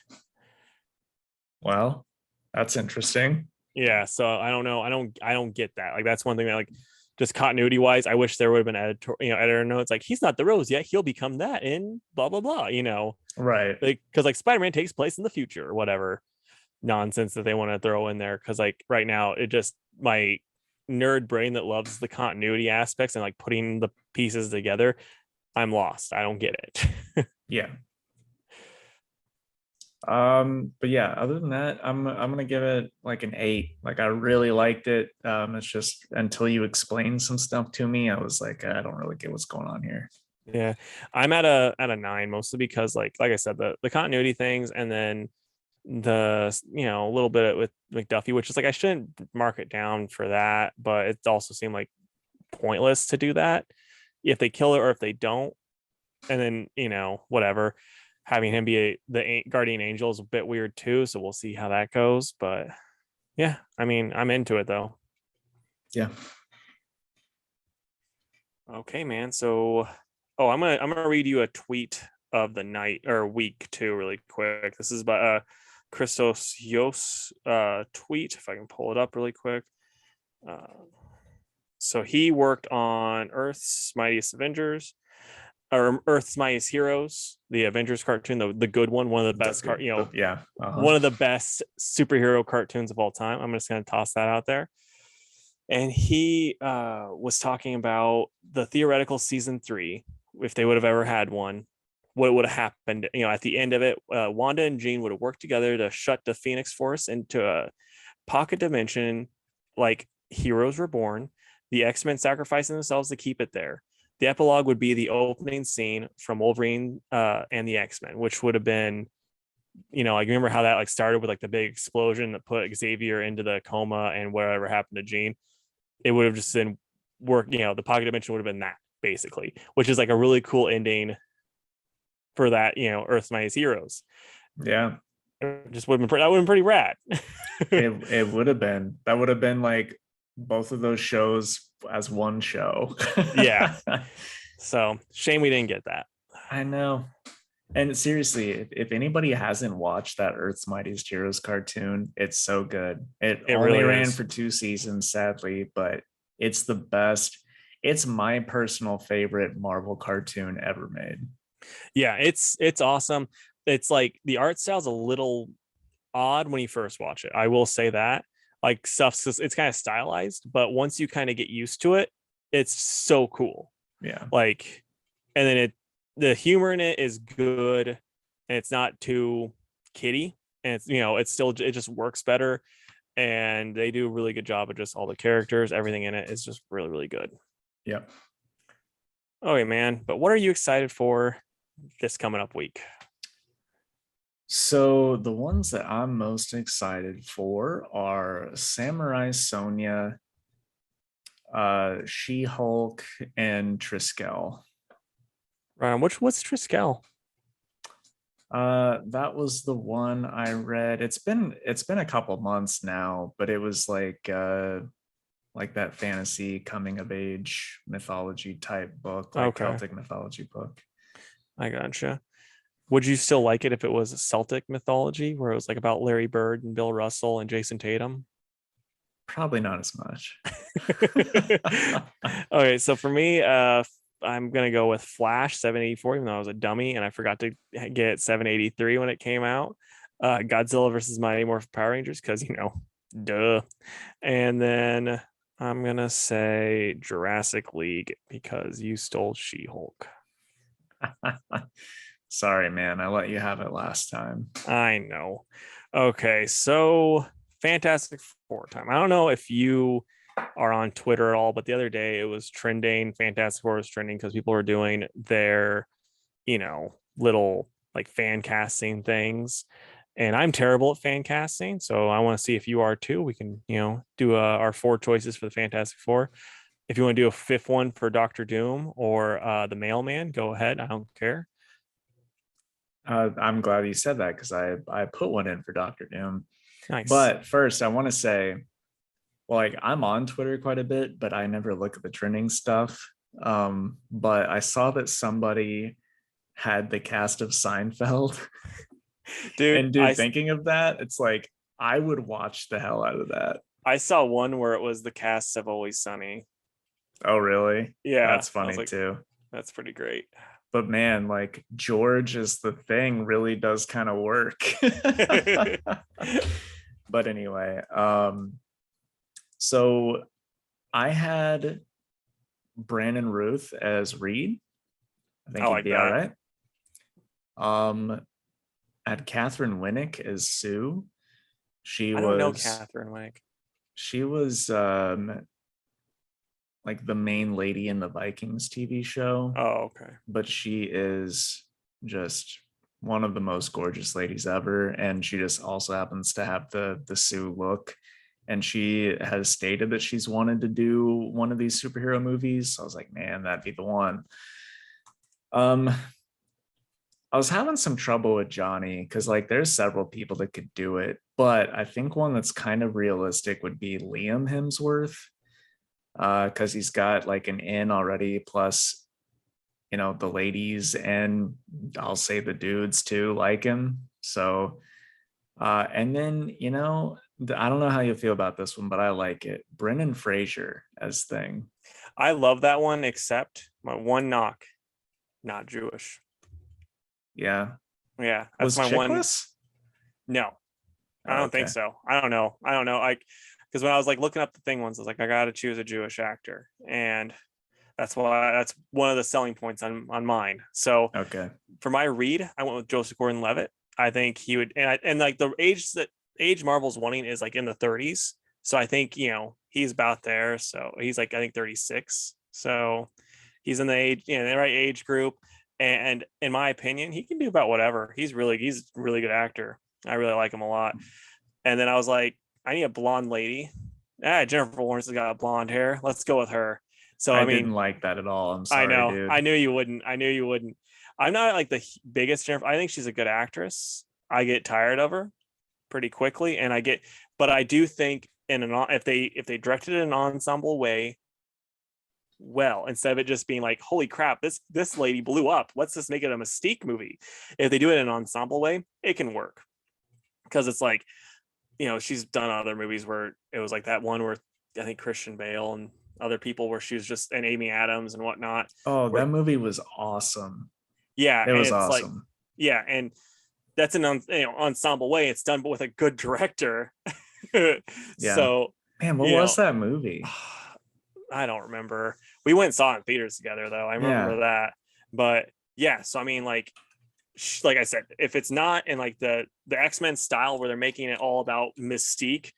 Well, that's interesting. Yeah, so I don't know. I don't get that. Like that's one thing that, like, just continuity wise, I wish there would have been editor notes like, he's not the Rose yet, he'll become that in blah blah blah. Right. Like, because like Spider-Man takes place in the future or whatever nonsense that they want to throw in there. Because like right now, it just, my nerd brain that loves the continuity aspects and like putting the pieces together, I'm lost. I don't get it. Yeah. But yeah, other than that, I'm gonna give it like an 8. Like I really liked it. It's just until you explain some stuff to me, I was like, I don't really get what's going on here. Yeah, I'm at a 9 mostly because like I said, the continuity things, and then the a little bit with McDuffie, which is like I shouldn't mark it down for that, but it also seemed like pointless to do that if they kill it or if they don't, and then whatever. Having him be the guardian angel is a bit weird too, so we'll see how that goes. But yeah, I mean, I'm into it though. Yeah. Okay, man. So, oh, I'm gonna read you a tweet of the night or week too, really quick. This is by Christos Yos tweet. If I can pull it up really quick. Uh, so he worked on Earth's Mightiest Avengers, or Earth's Mightiest Heroes, the Avengers cartoon, the good one of the best Yeah. one of the best superhero cartoons of all time. I'm just gonna toss that out there. And he was talking about the theoretical season 3, if they would have ever had one, what would have happened. At the end of it, Wanda and Jean would have worked together to shut the Phoenix Force into a pocket dimension, like Heroes Reborn. The X-Men sacrificing themselves to keep it there. The epilogue would be the opening scene from Wolverine and the X-Men, which would have been, like remember how that like started with like the big explosion that put Xavier into the coma and whatever happened to Jean. It would have just been work, the pocket dimension would have been that basically, which is like a really cool ending for that, Earth's Mightiest Heroes. Yeah. It just would have been that would have been pretty rad. It would have been. That would have been like both of those shows as one show. Yeah. So shame we didn't get that. I know. And seriously, if anybody hasn't watched that Earth's Mightiest Heroes cartoon, it's so good. It only really ran is. for 2 seasons, sadly, but it's the best. It's my personal favorite Marvel cartoon ever made. Yeah, it's awesome. It's like the art style's a little odd when you first watch it. I will say that. Like stuff's just, it's kind of stylized, but once you kind of get used to it, it's so cool. Yeah. Like, and then the humor in it is good, and it's not too kiddie, and it's still, it just works better, and they do a really good job of just all the characters. Everything in it is just really, really good. Yep. Okay, man. But what are you excited for this coming up week? So the ones that I'm most excited for are Samurai Sonia, She-Hulk, and Triskel. Ryan, what's Triskel? That was the one I read. It's been a couple months now, but it was like that fantasy coming of age mythology type book, like Okay, Celtic mythology book. I gotcha. Would you still like it if it was a Celtic mythology where it was like about Larry Bird and Bill Russell and Jason Tatum? Probably not as much. Okay, so for me, I'm gonna go with Flash 784, even though I was a dummy and I forgot to get 783 when it came out. Godzilla versus Mighty Morphin Power Rangers, because duh. And then I'm gonna say Jurassic League because you stole She-Hulk. Sorry, man. I let you have it last time. I know. Okay, so Fantastic Four time. I don't know if you are on Twitter at all, but the other day it was trending. Fantastic Four was trending because people were doing their, little like fan casting things. And I'm terrible at fan casting, so I want to see if you are too. We can, do our 4 choices for the Fantastic Four. If you want to do a 5th one for Doctor Doom or the Mailman, go ahead. I don't care. I'm glad you said that because I put one in for Doctor Doom. Nice. But first, I want to say, well, like I'm on Twitter quite a bit, but I never look at the trending stuff. But I saw that somebody had the cast of Seinfeld. Dude, Thinking of that, it's like I would watch the hell out of that. I saw one where it was the cast of Always Sunny. Oh, really? Yeah, That's funny like, too. That's pretty great. But man, like George is the thing really does kind of work. But anyway, so I had Brandon Ruth as Reed. I think he'd be all right. had Catherine Winnick as Sue. She I don't know was Catherine Winnick. she was like the main lady in the Vikings TV show, Oh, okay. but she is just one of the most gorgeous ladies ever, and she just also happens to have the Sue look. And she has stated that she's wanted to do one of these superhero movies. So I was like, man, that'd be the one. Um, I was having some trouble with Johnny because like there's several people that could do it, but I think one that's kind of realistic would be Liam Hemsworth, because he's got like an in already, plus the ladies and I'll say the dudes too like him. So and then I don't know how you feel about this one, but I like it. Brendan Fraser as Thing. I love that one, except my one knock, not Jewish. Yeah. Yeah, that's Was my one. Chickless? No, I Oh, don't think okay. so. I don't know. Like, because when I was like looking up the thing once, I was like, I got to choose a Jewish actor, and that's one of the selling points on mine. So Okay. for my read, I went with Joseph Gordon-Levitt. I think he would, and like the age Marvel's wanting is like in the 30s. So I think he's about there. So he's like I think 36. So he's in the the right age group. And in my opinion, he can do about whatever. He's a really good actor. I really like him a lot. And then I was like, I need a blonde lady. Jennifer Lawrence has got blonde hair. Let's go with her. So I I mean, didn't like that at all. I'm I sorry, know. dude. I knew you wouldn't. I'm not like the biggest Jennifer. I think she's a good actress. I get tired of her pretty quickly, but I do think if they directed it in an ensemble way, well, instead of it just being like, holy crap, this lady blew up. Let's just make it a Mystique movie. If they do it in an ensemble way, it can work because it's like, she's done other movies where it was like that one where I think Christian Bale and other people where she was just and Amy Adams and whatnot. Oh, Where that movie was awesome. yeah, It and was it's like awesome. yeah, and that's an ensemble way. It's done, but with a good director. Yeah. So Man, what you was know, that movie? I don't remember. We went and saw it in theaters together, though. I Yeah. remember that. But yeah, so I mean, like I said, if it's not in like the X-Men style where they're making it all about Mystique,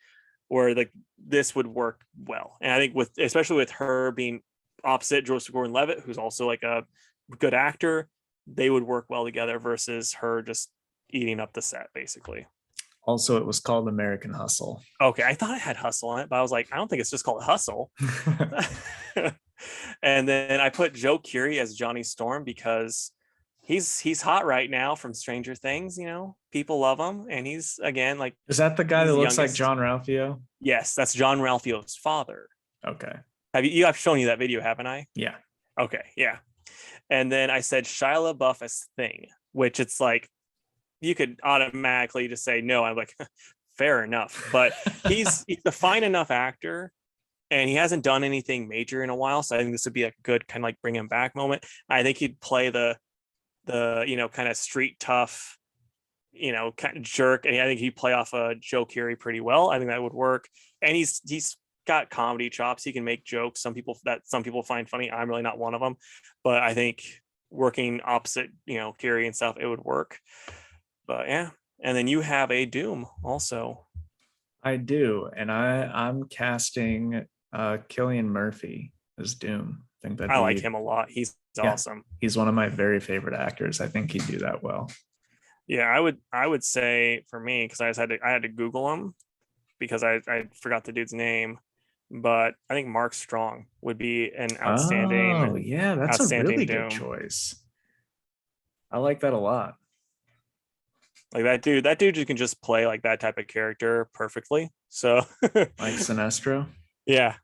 where like this would work well. And I think especially with her being opposite Joseph Gordon-Levitt, who's also like a good actor, they would work well together versus her just eating up the set basically. Also, it was called American Hustle. Okay, I thought it had Hustle on it, but I was like, I don't think it's just called Hustle. And then I put Joe Keery as Johnny Storm because he's hot right now from Stranger Things. People love him, and he's again like Is that the guy he's that the looks like youngest. John Ralphio? Yes, that's John Ralphio's father. Okay. I've shown you that video, haven't I? Yeah. Okay, yeah. And then I said Shia LaBeouf as Thing, which it's like you could automatically just say no. I'm like, fair enough, but he's a fine enough actor, and he hasn't done anything major in a while. So I think this would be a good kind of like bring him back moment. I think he'd play the kind of street tough, kind of jerk, and I think he'd play off Joe Keery pretty well. I think that would work, and he's got comedy chops. He can make jokes. Some people find funny. I'm really not one of them, but I think working opposite, Keery and stuff, it would work. But yeah, and then you have a Doom also. I do. And I'm casting Killian Murphy as Doom. I think that'd I like be him a lot. He's yeah. awesome. He's one of my very favorite actors. I think he'd do that well. Yeah, I would say for me, because I had to Google him because I forgot the dude's name, but I think Mark Strong would be an Oh, yeah, that's a outstanding really good Doom. choice. I like that a lot. Like that dude you can just play like that type of character perfectly. So Like Sinestro. yeah,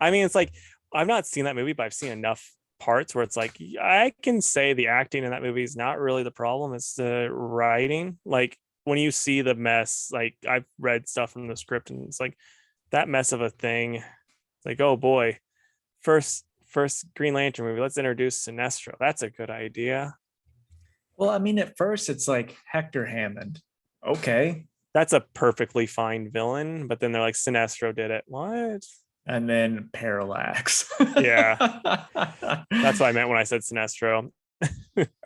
I mean it's like I've not seen that movie, but I've seen enough parts where it's like I can say the acting in that movie is not really the problem. It's the writing. Like when you see the mess, like I've read stuff from the script and it's like that mess of a thing. Like, oh boy, first Green Lantern movie. Let's introduce Sinestro. That's a good idea. Well, I mean, at first it's like Hector Hammond. Okay. That's a perfectly fine villain, but then they're like Sinestro did it. What? And then Parallax. Yeah, that's what I meant when I said Sinestro.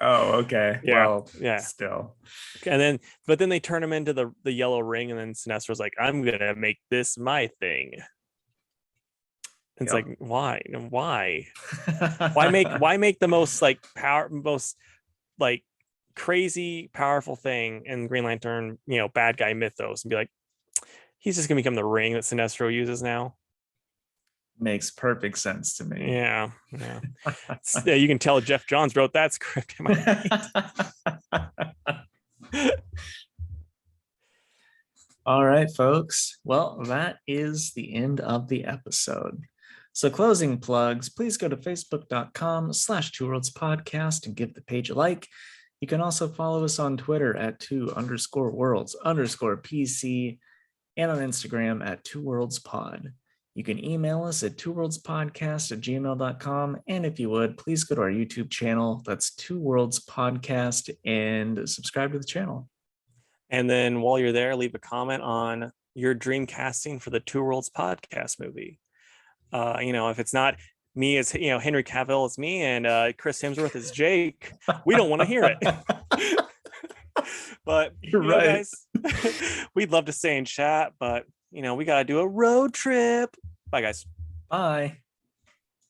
Oh, okay. Yeah, Well, yeah. still. But then they turn him into the yellow ring, and then Sinestro's like, I'm gonna make this my thing. It's Yep. like, why make the most like most like crazy powerful thing in Green Lantern, bad guy mythos, and be like, he's just gonna become the ring that Sinestro uses now. Makes perfect sense to me. Yeah. Yeah, you can tell Jeff Johns wrote that script. Am I right? All right, folks. Well, that is the end of the episode. So closing plugs, please go to facebook.com/2worldspodcast and give the page a like. You can also follow us on Twitter at 2_worlds_PC and on Instagram at 2worldspod. You can email us at 2worldspodcast@gmail.com. And if you would, please go to our YouTube channel. That's 2worldspodcast and subscribe to the channel. And then while you're there, leave a comment on your dream casting for the Two Worlds podcast movie. If it's not me as Henry Cavill as me and Chris Hemsworth as Jake, we don't want to hear it. But You're right, guys, we'd love to stay in chat, but we got to do a road trip. Bye, guys. Bye.